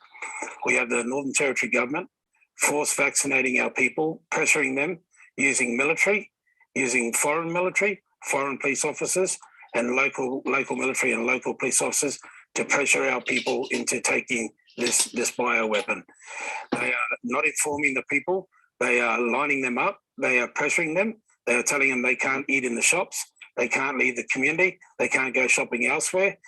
We have the Northern Territory government force vaccinating our people, pressuring them using military, using foreign military, foreign police officers, and local military and local police officers to pressure our people into taking this bioweapon. They are not informing the people. They are lining them up. They are pressuring them. They are telling them they can't eat in the shops. They can't leave the community. They can't go shopping elsewhere.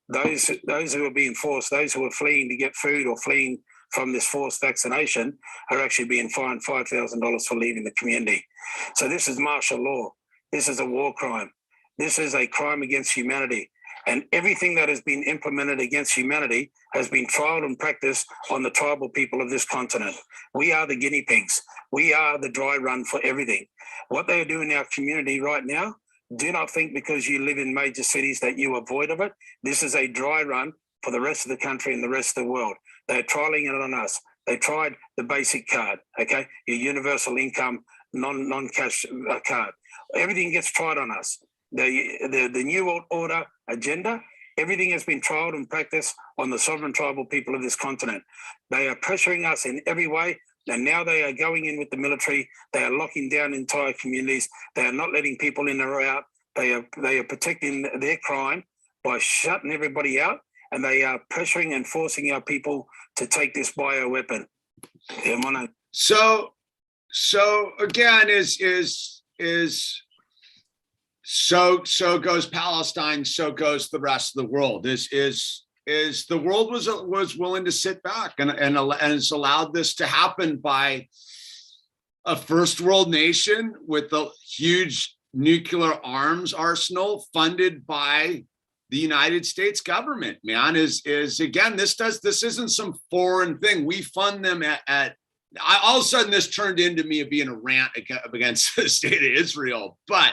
Those who are being forced, those who are fleeing to get food or fleeing from this forced vaccination are actually being fined $5,000 for leaving the community. So this is martial law. This is a war crime. This is a crime against humanity. And everything that has been implemented against humanity has been trialed and practiced on the tribal people of this continent. We are the guinea pigs. We are the dry run for everything. What they are doing in our community right now, do not think because you live in major cities that you are void of it. This is a dry run for the rest of the country and the rest of the world. They're trialing it on us. They tried the basic card, okay? Your universal income, non-cash card. Everything gets tried on us. The New World Order agenda, everything has been trialed and practiced on the sovereign tribal people of this continent. They are pressuring us in every way, and now they are going in with the military. They are locking down entire communities. They are not letting people in or out. They are protecting their crime by shutting everybody out, and they are pressuring and forcing our people to take this bioweapon. Yeah, Mono. So again, so goes Palestine, so goes the rest of the world. Is the world was willing to sit back and it's allowed this to happen by a first world nation with a huge nuclear arms arsenal funded by the United States government, man, is again, this isn't some foreign thing. We fund them all of a sudden this turned into me being a rant against the state of Israel. But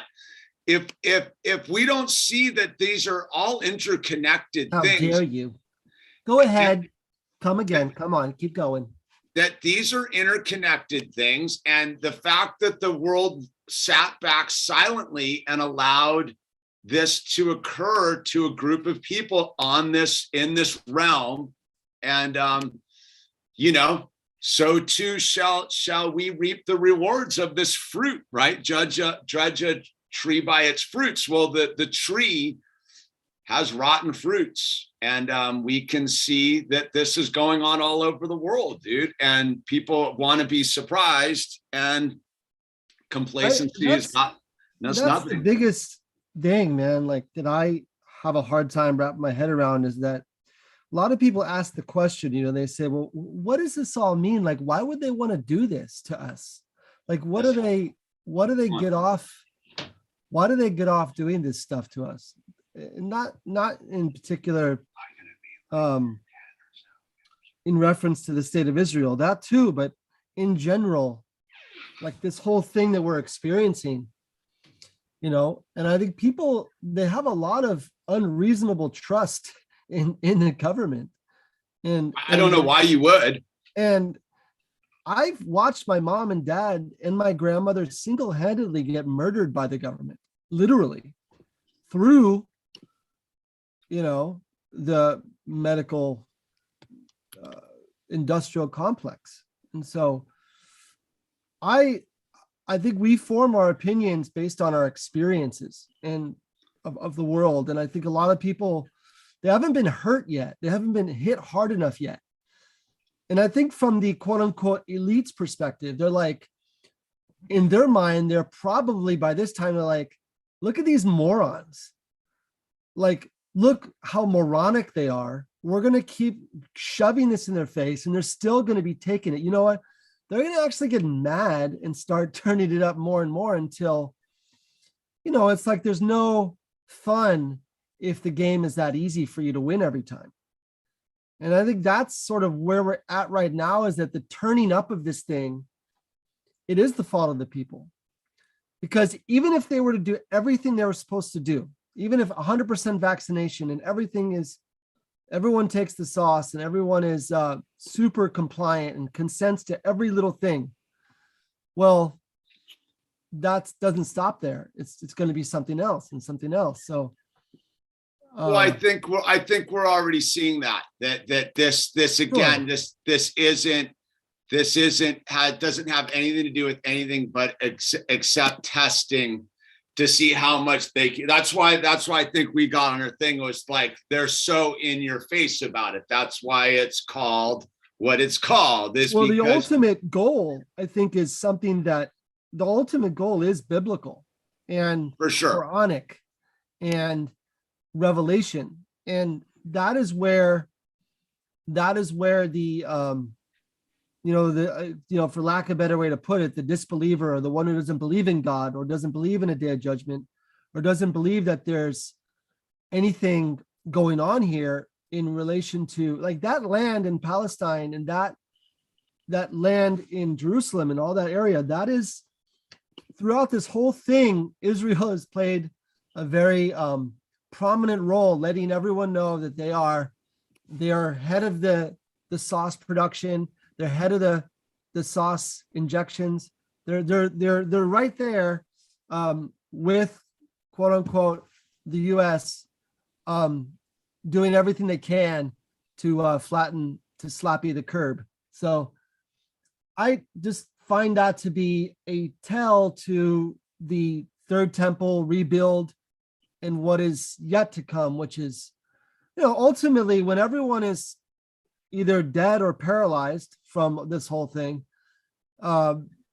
if we don't see that these are all interconnected How things. dare you? Go ahead. Come again. Come on. Keep going. That these are interconnected things, and the fact that the world sat back silently and allowed this to occur to a group of people in this realm, and so too shall we reap the rewards of this fruit, right? Judge a tree by its fruits. Well, the tree has rotten fruits, and we can see that this is going on all over the world, dude. And people want to be surprised, and complacency is not. That's the biggest thing, man. Like, that I have a hard time wrapping my head around is that a lot of people ask the question. They say, "Well, what does this all mean? Like, why would they want to do this to us? Like, what do they get off? Why do they get off doing this stuff to us?" Not in particular in reference to the state of Israel, that too, but in general, like this whole thing that we're experiencing, and I think people, they have a lot of unreasonable trust in the government. And I don't know why you would. And I've watched my mom and dad and my grandmother single-handedly get murdered by the government, literally, through the medical industrial complex. And so I think we form our opinions based on our experiences and of the world. And I think a lot of people, they haven't been hurt yet. They haven't been hit hard enough yet. And I think from the quote unquote elites perspective, they're like, in their mind, they're probably by this time, they're like, look at these morons. Like, look how moronic they are. We're going to keep shoving this in their face, and they're still going to be taking it. You know what? They're going to actually get mad and start turning it up more and more until, it's like there's no fun if the game is that easy for you to win every time. And I think that's sort of where we're at right now, is that the turning up of this thing, it is the fault of the people. Because even if they were to do everything they were supposed to do, even if 100% vaccination and everyone takes the sauce and everyone is super compliant and consents to every little thing, well, that doesn't stop there. It's going to be something else and something else. So, well, I think we're already seeing that this again, sure. this doesn't have anything to do with anything but except testing to see how much that's why I think we got on our thing. It was like, they're so in your face about it. That's why it's called what it's called. The ultimate goal, I think, is something that the ultimate goal is biblical and for sure moronic and revelation. And that is where the for lack of a better way to put it, the disbeliever, or the one who doesn't believe in God, or doesn't believe in a day of judgment, or doesn't believe that there's anything going on here in relation to, like, that land in Palestine and that land in Jerusalem and all that area. That is, throughout this whole thing, Israel has played a very prominent role, letting everyone know that they are head of the sauce production. They're head of the sauce injections. They're right there with quote unquote the U.S. Doing everything they can to slappy the curb. So I just find that to be a tell to the third temple rebuild and what is yet to come, which is, ultimately, when everyone is either dead or paralyzed from this whole thing,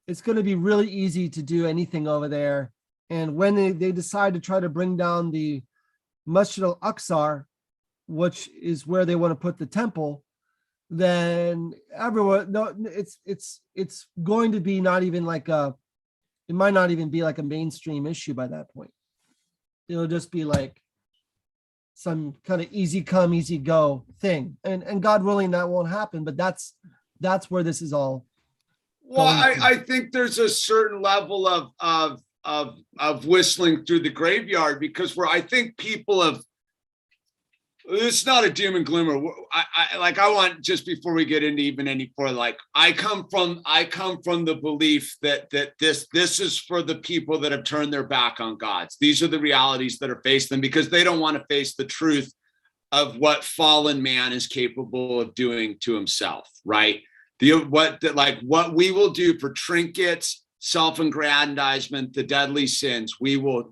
it's going to be really easy to do anything over there. And when they decide to try to bring down the Masjid al-Aqsa, which is where they want to put the temple, then it's going to be not even like it might not even be like a mainstream issue by that point. It'll just be like some kind of easy come, easy go thing. And God willing, that won't happen. But that's where this is all. Well, going to. I think there's a certain level of whistling through the graveyard, because where I think people have, it's not a doom and gloomer. I want, just before we get into even any further, like I come from the belief that this is for the people that have turned their back on God. These are the realities that are facing them, because they don't want to face the truth of what fallen man is capable of doing to himself, right? What we will do for trinkets, self-aggrandizement, the deadly sins. We will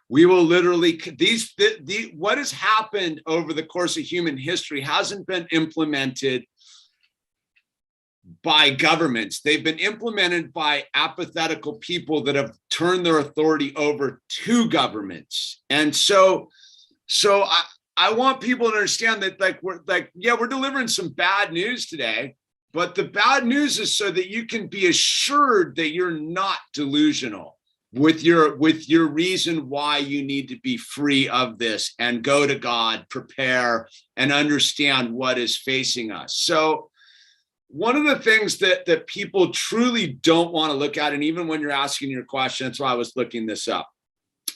literally, what has happened over the course of human history hasn't been implemented by governments. They've been implemented by apathetical people that have turned their authority over to governments. And so I want people to understand that we're delivering some bad news today. But the bad news is so that you can be assured that you're not delusional with your reason why you need to be free of this and go to God, prepare, and understand what is facing us. So one of the things that people truly don't want to look at, and even when you're asking your question, that's why I was looking this up.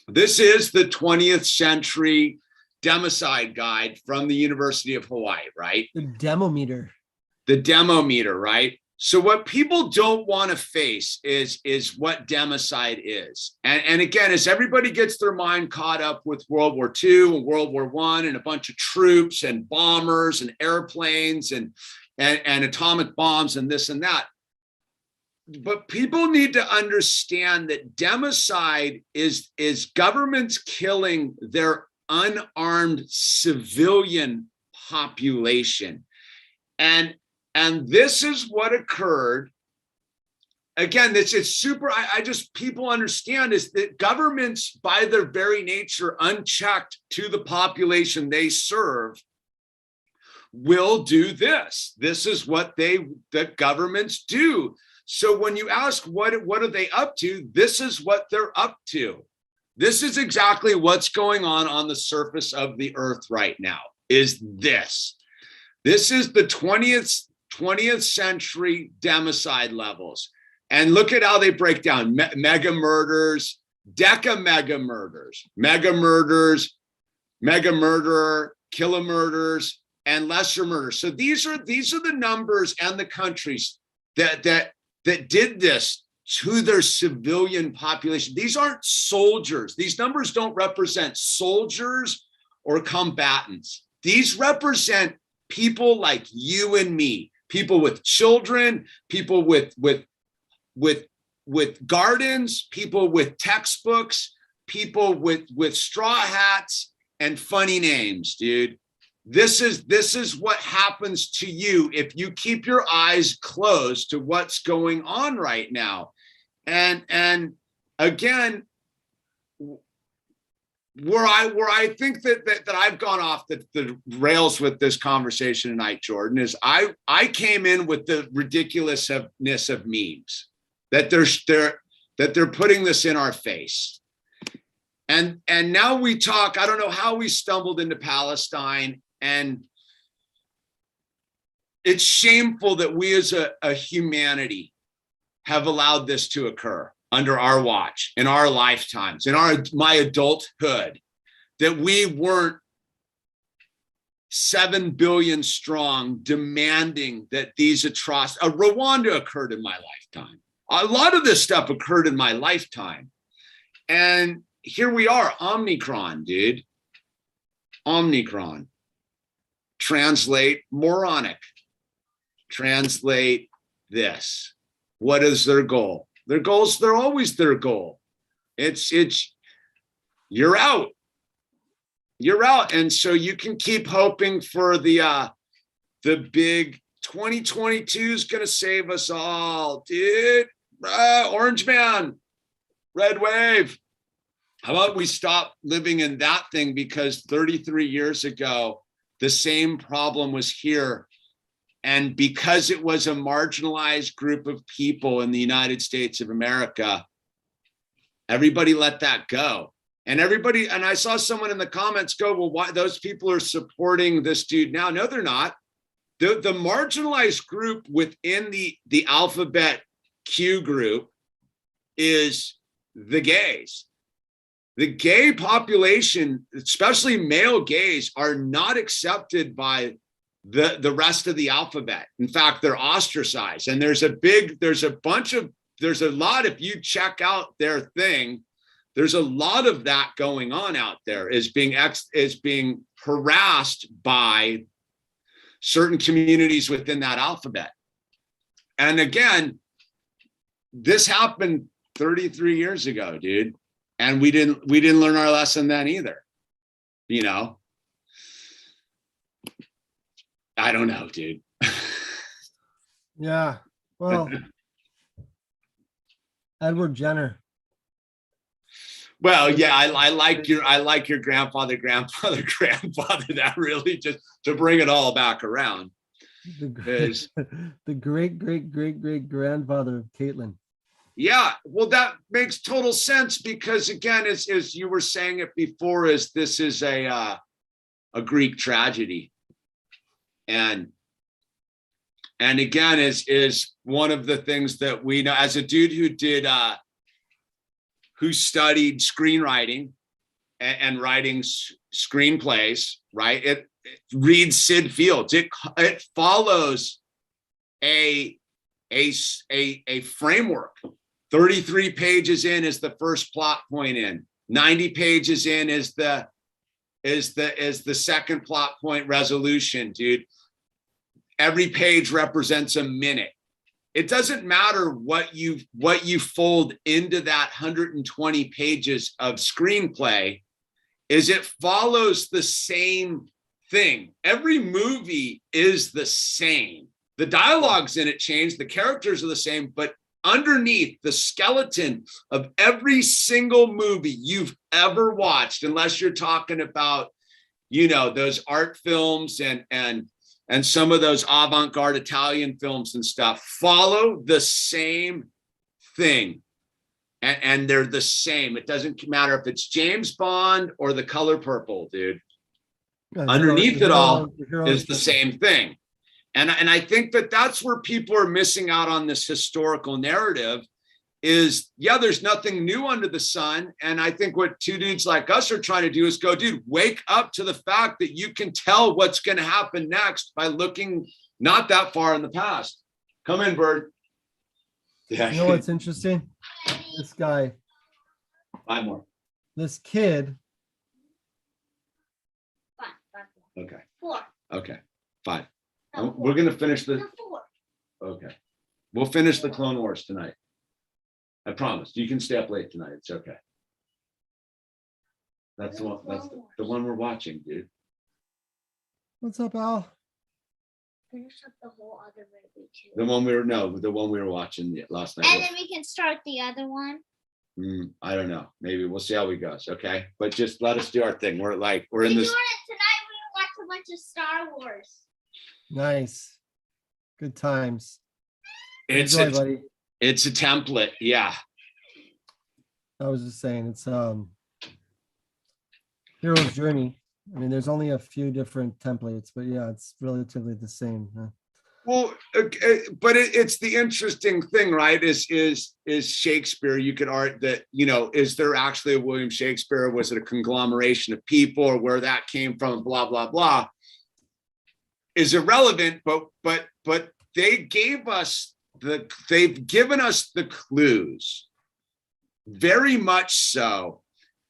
This is the 20th century democide guide from the University of Hawaii, right? The demometer. The demometer, right? So what people don't want to face is what democide is. And again, as everybody gets their mind caught up with World War II and World War I and a bunch of troops and bombers and airplanes and atomic bombs and this and that. But people need to understand that democide is governments killing their unarmed civilian population. And this is what occurred. Again, it's super, people understand is that governments, by their very nature, unchecked to the population they serve, will do this. This is what the governments do. So when you ask what are they up to, this is what they're up to. This is exactly what's going on the surface of the earth right now, is this. This is the 20th century democide levels. And look at how they break down mega murders, mega murders, mega murderer, kilomurders, and lesser murders. So these are the numbers and the countries that did this to their civilian population. These aren't soldiers. These numbers don't represent soldiers or combatants. These represent people like you and me, people with children, people with gardens, people with textbooks, people with straw hats and funny names, dude. This is what happens to you if you keep your eyes closed to what's going on right now. And again, where I think that I've gone off the rails with this conversation tonight, Jordan, is I came in with the ridiculousness of memes, that they're putting this in our face. And now we talk, I don't know how we stumbled into Palestine, and it's shameful that we as a humanity have allowed this to occur under our watch, in our lifetimes, in my adulthood, that we weren't 7 billion strong demanding that these atrocities. Rwanda occurred in my lifetime. A lot of this stuff occurred in my lifetime. And here we are, Omicron, dude. Omicron. Translate moronic. Translate this. What is their goal? Their goals, they're always their goal. It's you're out. You're out. And so you can keep hoping for the big 2022 is going to save us all, dude. Orange man, red wave. How about we stop living in that thing? Because 33 years ago, the same problem was here. And because it was a marginalized group of people in the United States of America, everybody let that go. And everybody, and I saw someone in the comments go, well, why those people are supporting this dude now? No, they're not. The marginalized group within the alphabet Q group is the gays. The gay population, especially male gays, are not accepted by the rest of the alphabet. In fact, they're ostracized. And there's a lot, if you check out their thing, there's a lot of that going on out there, is being harassed by certain communities within that alphabet. And again, this happened 33 years ago, dude. And we didn't learn our lesson then either. You know? I don't know, dude. Yeah. Well, Edward Jenner. Well, yeah, I like your grandfather. That really, just to bring it all back around. The great grandfather of Caitlin. Yeah, well, that makes total sense, because again, as you were saying it before, this is a Greek tragedy, and again is one of the things that we know as a dude who studied screenwriting and writing screenplays, right? It reads Sid Fields. It follows a framework. 33 pages in is the first plot point in. 90 pages in is the second plot point resolution, dude. Every page represents a minute. It doesn't matter what you fold into that 120 pages of screenplay, is it follows the same thing. Every movie is the same. The dialogues in it change, the characters are the same, but underneath the skeleton of every single movie you've ever watched, unless you're talking about, those art films and some of those avant-garde Italian films and stuff, follow the same thing. And they're the same. It doesn't matter if it's James Bond or The Color Purple, dude. Yeah, Underneath it all is the same thing. And I think that's where people are missing out on this historical narrative is, yeah, there's nothing new under the sun. And I think what two dudes like us are trying to do is go, dude, wake up to the fact that you can tell what's going to happen next by looking not that far in the past. Come in, Bird. Yeah. You know what's interesting? This guy. 5 more. This kid. 5. Okay. 4. Okay. 5. No, We're going to finish the. No, 4. Okay. We'll finish the Clone Wars tonight. I promise. You can stay up late tonight. It's okay. That's the one. That's the one we're watching, dude. What's up, Al? Finish up the whole other movie too. The one we were watching last night. And then we can start the other one. I don't know. Maybe we'll see how it goes. Okay, but just let us do our thing. We're in this. Doing it tonight. We watch a bunch of Star Wars. Nice. Good times. Enjoy, buddy. It's a template. Yeah. I was just saying, it's Hero's Journey. I mean, there's only a few different templates, but yeah, it's relatively the same. Huh? Well, but it's the interesting thing, right? Is Shakespeare? You could argue that, is there actually a William Shakespeare? Or was it a conglomeration of people, or where that came from? Blah blah blah. Is irrelevant, but they've given us the clues, very much so,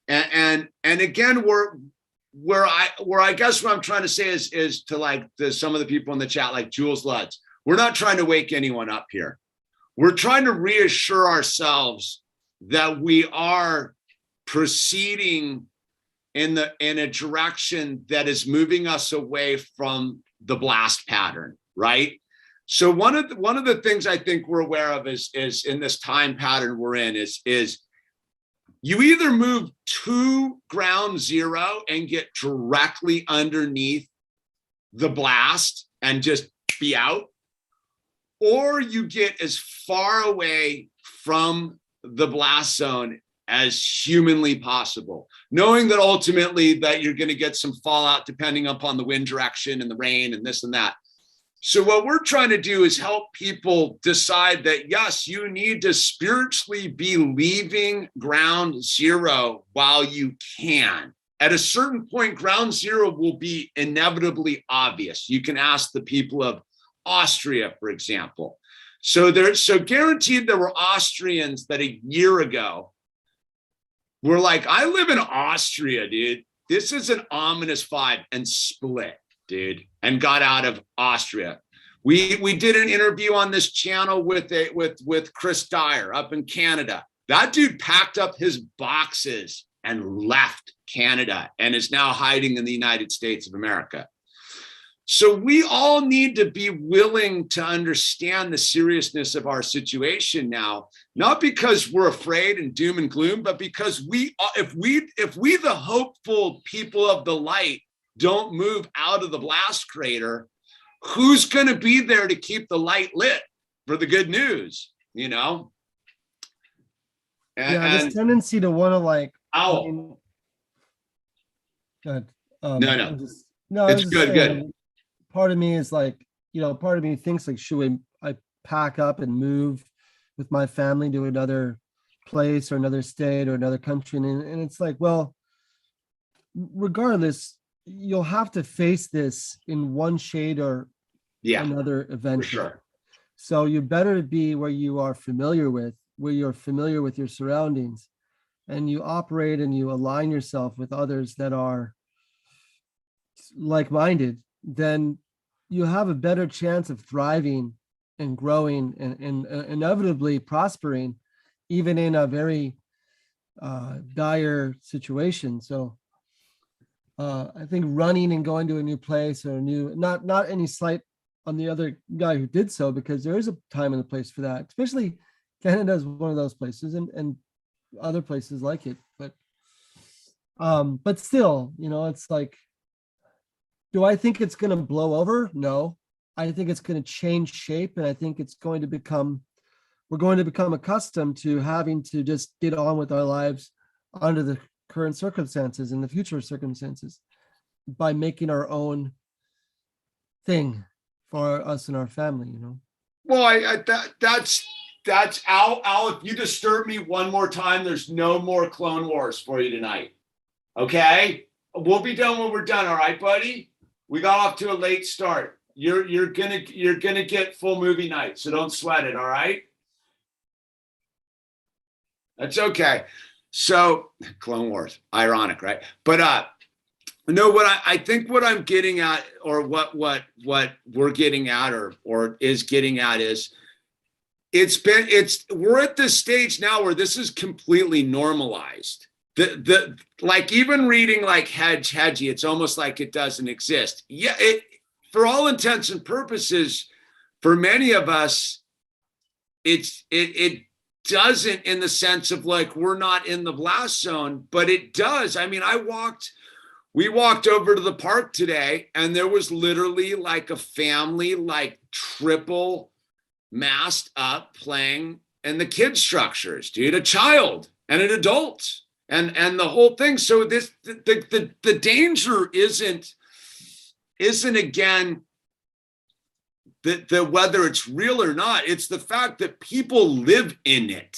and again, where I guess what I'm trying to say is to some of the people in the chat, like Jules Lutz, we're not trying to wake anyone up here. We're trying to reassure ourselves that we are proceeding in a direction that is moving us away from the blast pattern, right? So one of the things I think we're aware of is in this time pattern we're in is you either move to ground zero and get directly underneath the blast and just be out, or you get as far away from the blast zone as humanly possible, knowing that ultimately that you're going to get some fallout depending upon the wind direction and the rain and this and that. So what we're trying to do is help people decide that, yes, you need to spiritually be leaving ground zero while you can. At a certain point, ground zero will be inevitably obvious. You can ask the people of Austria, for example. So guaranteed there were Austrians that a year ago were like, I live in Austria, dude. This is an ominous vibe, and split, dude, and got out of Austria. We did an interview on this channel with Chris Dyer up in Canada. That dude packed up his boxes and left Canada and is now hiding in the United States of America. So we all need to be willing to understand the seriousness of our situation now, not because we're afraid and doom and gloom, but because if we the hopeful people of the light don't move out of the blast crater, who's going to be there to keep the light lit for the good news, you know? This tendency to want to like, owl. I mean, good. It's good. Part of me is like, part of me thinks like, should I pack up and move with my family to another place or another state or another country? And it's like, well, regardless, you'll have to face this in one shade or another eventually. Sure. So you better be where you're familiar with your surroundings, and you operate and you align yourself with others that are like-minded. Then you have a better chance of thriving and growing and inevitably prospering, even in a very dire situation. So I think running and going to a new place or not any slight on the other guy who did so, because there is a time and a place for that, especially Canada is one of those places and other places like it. But still, it's like, do I think it's going to blow over? No, I think it's going to change shape. And I think we're going to become accustomed to having to just get on with our lives under the current circumstances and the future circumstances by making our own thing for us and our family, Well, that's Al, if you disturb me one more time, there's no more Clone Wars for you tonight. Okay? We'll be done when we're done, all right, buddy? We got off to a late start. You're gonna get full movie night, so don't sweat it, all right? That's okay. So Clone Wars, ironic, right? But no, I think what I'm getting at, or what we're getting at, or is getting at, is we're at this stage now where this is completely normalized. The like, even reading like Hedgie, it's almost like it doesn't exist. Yeah, for all intents and purposes, for many of us, it doesn't, in the sense of like, we're not in the blast zone, but it does. I mean, we walked over to the park today, and there was literally like a family, like triple masked up playing in the kid structures, dude, a child and an adult and the whole thing. So the danger isn't again the whether it's real or not. It's the fact that people live in it.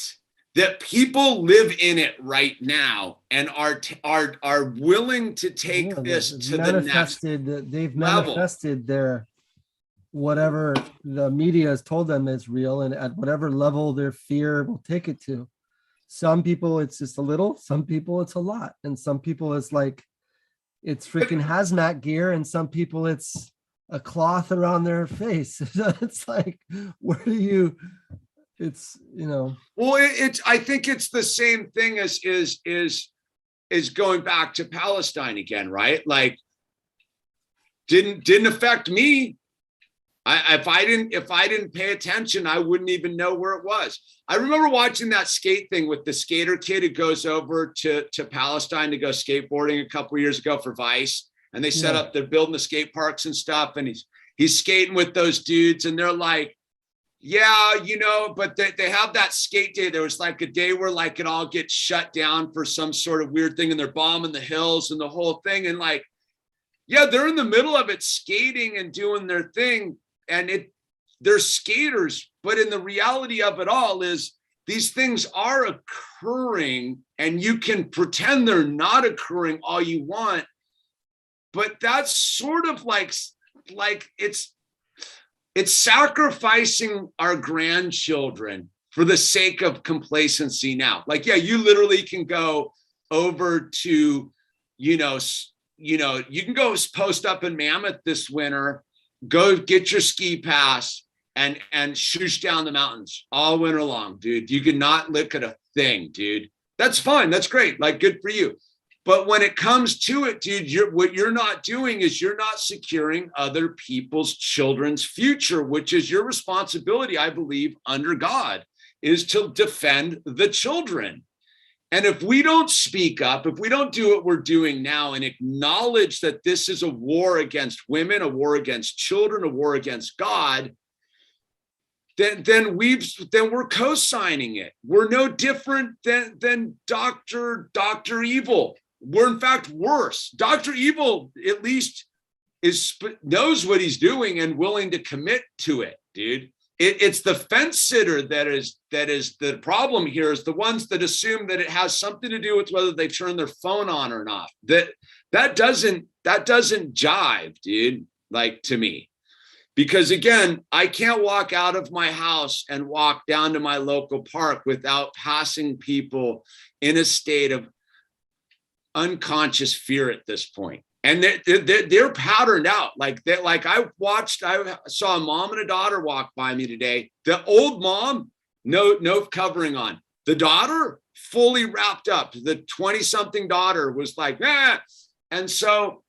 That people live in it right now and are willing to take this to the next they've level. Manifested their whatever the media has told them is real, and at whatever level their fear will take it to. Some people it's just a little, some people it's a lot, and some people it's like it's freaking hazmat gear, and some people it's a cloth around their face. It's like, where do you? It's, well, I think it's the same thing as is going back to Palestine again, right? Like, didn't affect me. If I didn't pay attention, I wouldn't even know where it was. I remember watching that skate thing with the skater kid who goes over to Palestine to go skateboarding a couple of years ago for Vice, and they set up, they're building the skate parks and stuff, and he's skating with those dudes, and they're like, Yeah, but they have that skate day. There was like a day where like it all gets shut down for some sort of weird thing, and they're bombing the hills and the whole thing. And like, yeah, they're in the middle of it skating and doing their thing, and they're skaters. But in the reality of it all is these things are occurring, and you can pretend they're not occurring all you want. But that's sort of like it's sacrificing our grandchildren for the sake of complacency now. Like, yeah, you literally can go over to, you can go post up in Mammoth this winter, go get your ski pass and shoosh down the mountains all winter long, dude. You can not look at a thing, dude. That's fine. That's great. Like, good for you. But when it comes to it, dude, what you're not doing is you're not securing other people's children's future, which is your responsibility, I believe, under God, is to defend the children. And if we don't speak up, if we don't do what we're doing now and acknowledge that this is a war against women, a war against children, a war against God, then we're co-signing it. We're no different than Dr. Evil. We're in fact worse. Dr. Evil at least knows what he's doing and willing to commit to it, dude. It's the fence sitter that is the problem here, is the ones that assume that it has something to do with whether they turn their phone on or not. That doesn't jive, dude, like, to me. Because again, I can't walk out of my house and walk down to my local park without passing people in a state of unconscious fear at this point. And they're patterned out. I saw a mom and a daughter walk by me today. The old mom, no covering on. The daughter, fully wrapped up. The 20-something daughter was like, ah. And so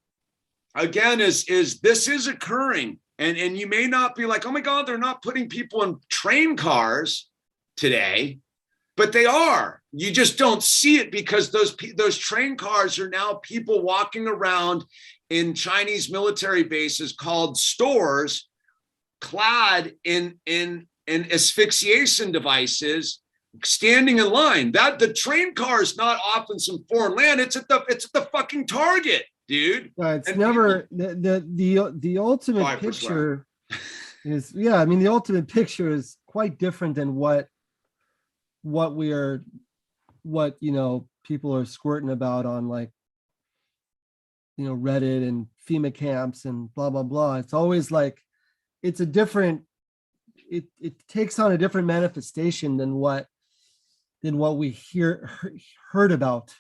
again, this is occurring. And you may not be like, oh my God, they're not putting people in train cars today, but they are. You just don't see it because those train cars are now people walking around in Chinese military bases called stores, clad in asphyxiation devices, standing in line. That the train car is not off in some foreign land. It's at the fucking Target, dude. It's never the ultimate picture is, yeah, I mean, the ultimate picture is quite different than what people are squirting about on, like, Reddit and FEMA camps and blah blah blah. It's always like it's a different, it takes on a different manifestation than what we heard about,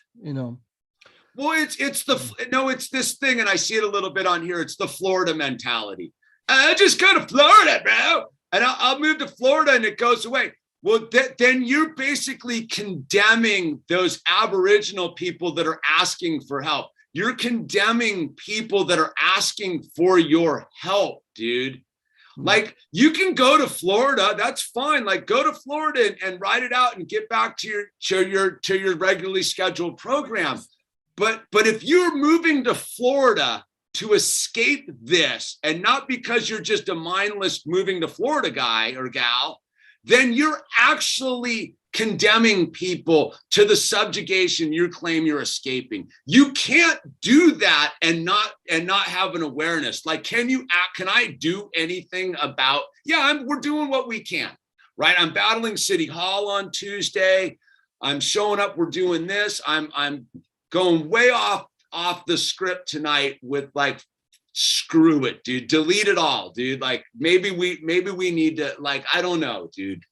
Well, it's this thing, and I see it a little bit on here. It's the Florida mentality. I just go to Florida, bro, and I'll move to Florida, and it goes away. Well, then you're basically condemning those Aboriginal people that are asking for help. You're condemning people that are asking for your help, dude. Like, you can go to Florida, that's fine. Like, go to Florida and ride it out and get back to your regularly scheduled program. But if you're moving to Florida to escape this, and not because you're just a mindless moving to Florida guy or gal, then you're actually condemning people to the subjugation you claim you're escaping. You can't do that and not have an awareness. Like, can I do anything about? Yeah, we're doing what we can, right? I'm battling City Hall on Tuesday. I'm showing up. We're doing this. I'm going way off the script tonight with, like, screw it, dude. Delete it all, dude. Like, maybe we need to, like, I don't know, dude.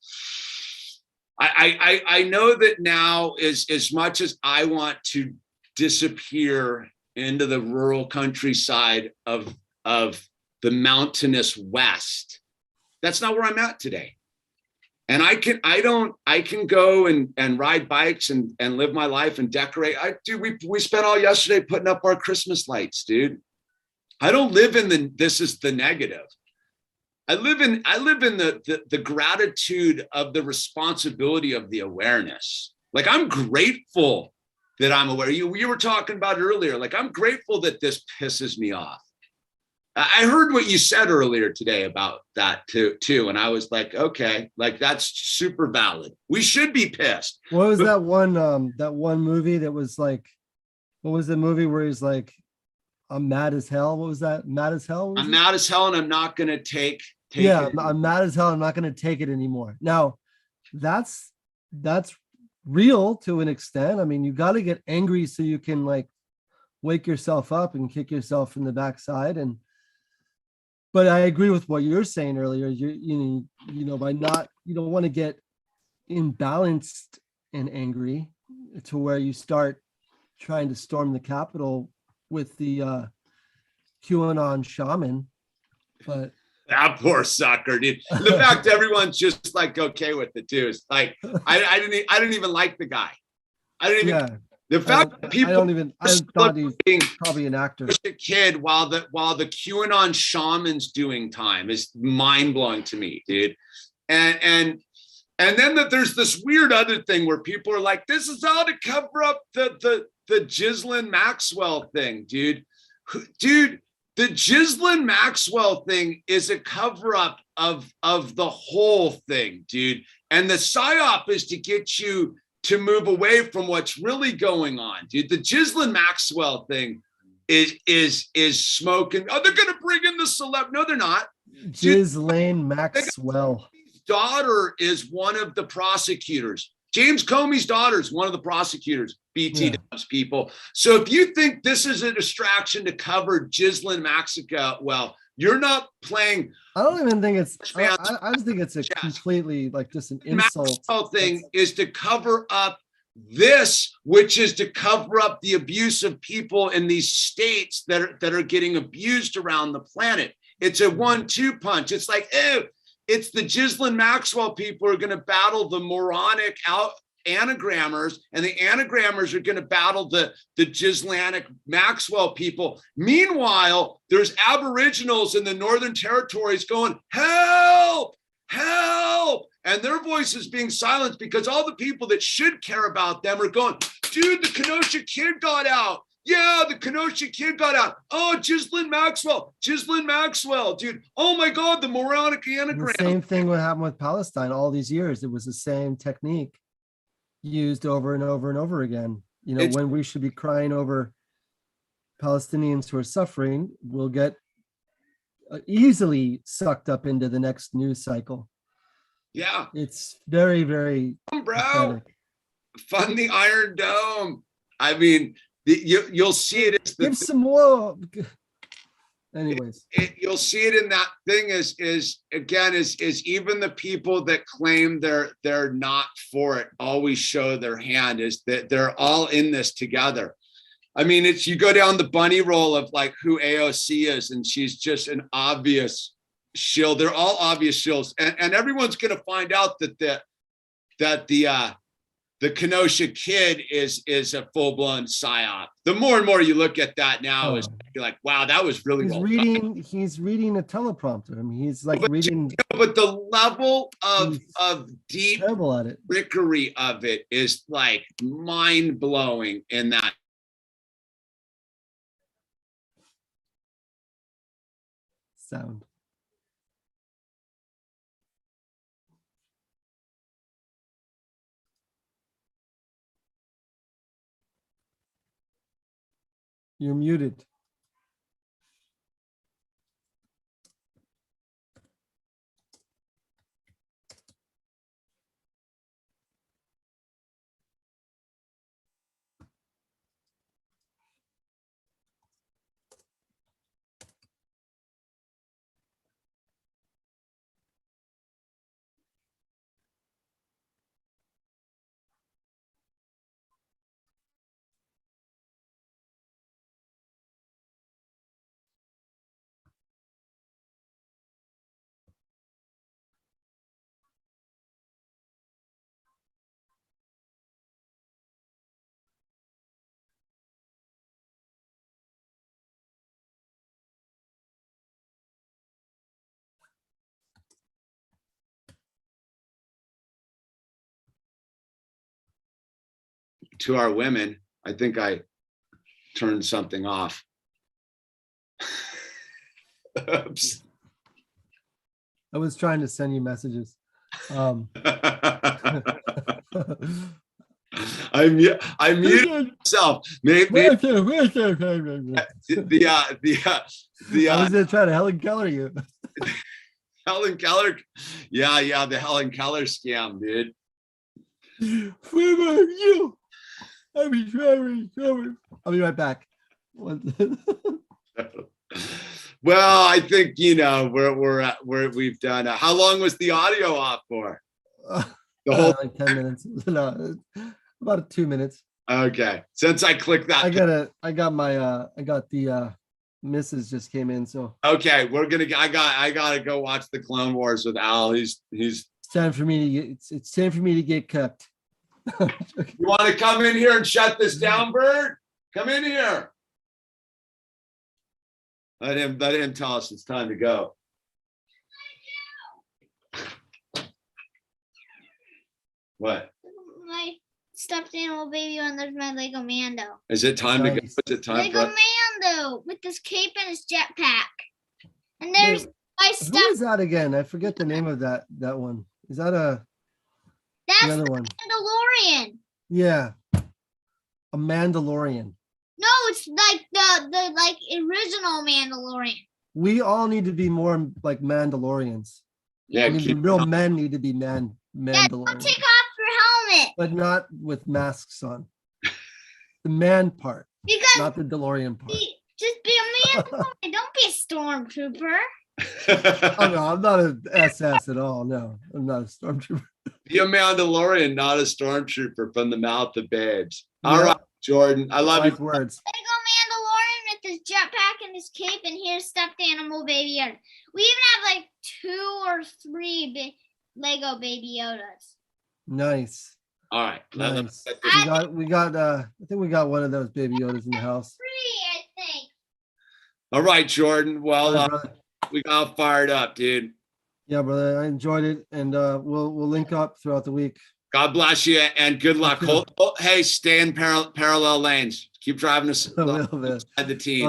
I know that now is, as much as I want to disappear into the rural countryside of the mountainous West, that's not where I'm at today. And I can go and ride bikes and live my life and decorate. We spent all yesterday putting up our Christmas lights, dude. I don't live in this is the negative. I live in the gratitude of the responsibility of the awareness. Like, I'm grateful that I'm aware. You were talking about earlier. Like, I'm grateful that this pisses me off. I heard what you said earlier today about that too. And I was like, okay, like that's super valid. We should be pissed. What was that one movie that was like, what was the movie where he's like, I'm mad as hell? What was that? Mad as hell? I'm mad as hell and I'm not going to take yeah, it. I'm mad as hell. I'm not going to take it anymore. Now, that's real to an extent. I mean, you got to get angry so you can like wake yourself up and kick yourself in the backside. But I agree with what you're saying earlier. You know, by not, you don't want to get imbalanced and angry to where you start trying to storm the Capitol with the QAnon shaman. But that poor sucker, dude. The fact everyone's just like okay with it too is like I didn't even like the guy. I didn't even. yeah, The fact that people I thought he was probably an actor. a kid while the QAnon shaman's doing time is mind blowing to me, dude. And then that there's this weird other thing where people are like, this is all to cover up the Ghislaine Maxwell thing, dude. Dude, the Ghislaine Maxwell thing is a cover up of the whole thing, dude. And the psyop is to get you to move away from what's really going on, dude. The Ghislaine Maxwell thing is smoking. Oh, they're gonna bring in the celeb. No, they're not. Ghislaine Maxwell. Daughter is one of the prosecutors. James Comey's daughter is one of the prosecutors. BT does, people. So if you think this is a distraction to cover Ghislaine Maxwell, well, you're not playing. I don't even think it's. I just think it's a completely like just an insult. Maxwell thing is to cover up this, which is to cover up the abuse of people in these states that are getting abused around the planet. It's a 1-2 punch. It's like, ew. It's the Ghislaine Maxwell people are going to battle the moronic anagrammers, and the anagrammers are going to battle the Ghislaine Maxwell people. Meanwhile, there's Aboriginals in the Northern Territories going, help, help. And their voices being silenced because all the people that should care about them are going, dude, the Kenosha kid got out. Yeah, the Kenosha kid got out. Oh, Ghislaine Maxwell, dude. Oh my God, the moronic anagram. The same thing would happen with Palestine all these years. It was the same technique used over and over and over again. You know, when we should be crying over Palestinians who are suffering, we'll get easily sucked up into the next news cycle. Yeah. It's very, very bro. pathetic. Fund the Iron Dome. I mean, you'll see it as give some more. Anyways, you'll see it in that thing is even the people that claim they're not for it always show their hand, is that they're all in this together. I mean, it's, you go down the bunny roll of like who AOC is, and she's just an obvious shill. They're all obvious shills, and everyone's going to find out that the Kenosha kid is a full-blown psyop. The more and more you look at that now, is you're like, wow, that was really he's well reading. done. He's reading a teleprompter. I mean, he's like reading. But the level of deep terrible at it. trickery of it is like mind-blowing in that. Sound. You're muted. To our women, I think I turned something off. Oops. I was trying to send you messages. I muted myself. Maybe I the was gonna try to Helen Keller you. Helen Keller. Yeah, the Helen Keller scam, dude. I'll be right back. Well, I think we've done. How long was the audio off for? The whole. Like 10 minutes. No, about 2 minutes. Okay, since I clicked that. I got the missus just came in, so Okay, I gotta go watch the Clone Wars with Al. He's. it's time for me to get. It's time for me to get cooked. You want to come in here and shut this down, Bird? Come in here. Let him tell us it's time to go. What? My stuffed animal baby and there's my Lego Mando. Is it time to go? Nice. Is it time Lego for Mando with his cape and his jetpack. And there's my Who stuffed. is that again? I forget the name of that one. Is that the That's other the one? Mandalorian. Yeah, a Mandalorian. No, it's like the like original Mandalorian. We all need to be more like Mandalorians. Yeah, I mean, the keep real going. men need to be Yeah, don't Mandalorians, take off your helmet but not with masks on. The man part, because not the DeLorean part. just be a Mandalorian. Don't be a stormtrooper. Oh no, I'm not an SS at all. No, I'm not a stormtrooper. Be a Mandalorian, not a stormtrooper from the mouth of babes. All Yeah. right, Jordan. I love Like you. words. Lego Mandalorian with his jetpack and his cape, and here's stuffed animal Baby Yoda. We even have like 2 or 3 Lego Baby Yodas. Nice. All right. Nice. We got I think we got one of those baby Yodas in the house. 3, I think. All right, Jordan. Well, Yeah, brother. we got fired up, dude. Yeah, brother. I enjoyed it, and we'll link up throughout the week. God bless you and good luck. Thank you. Hey, stay in parallel lanes. Keep driving us I will, man. inside the team.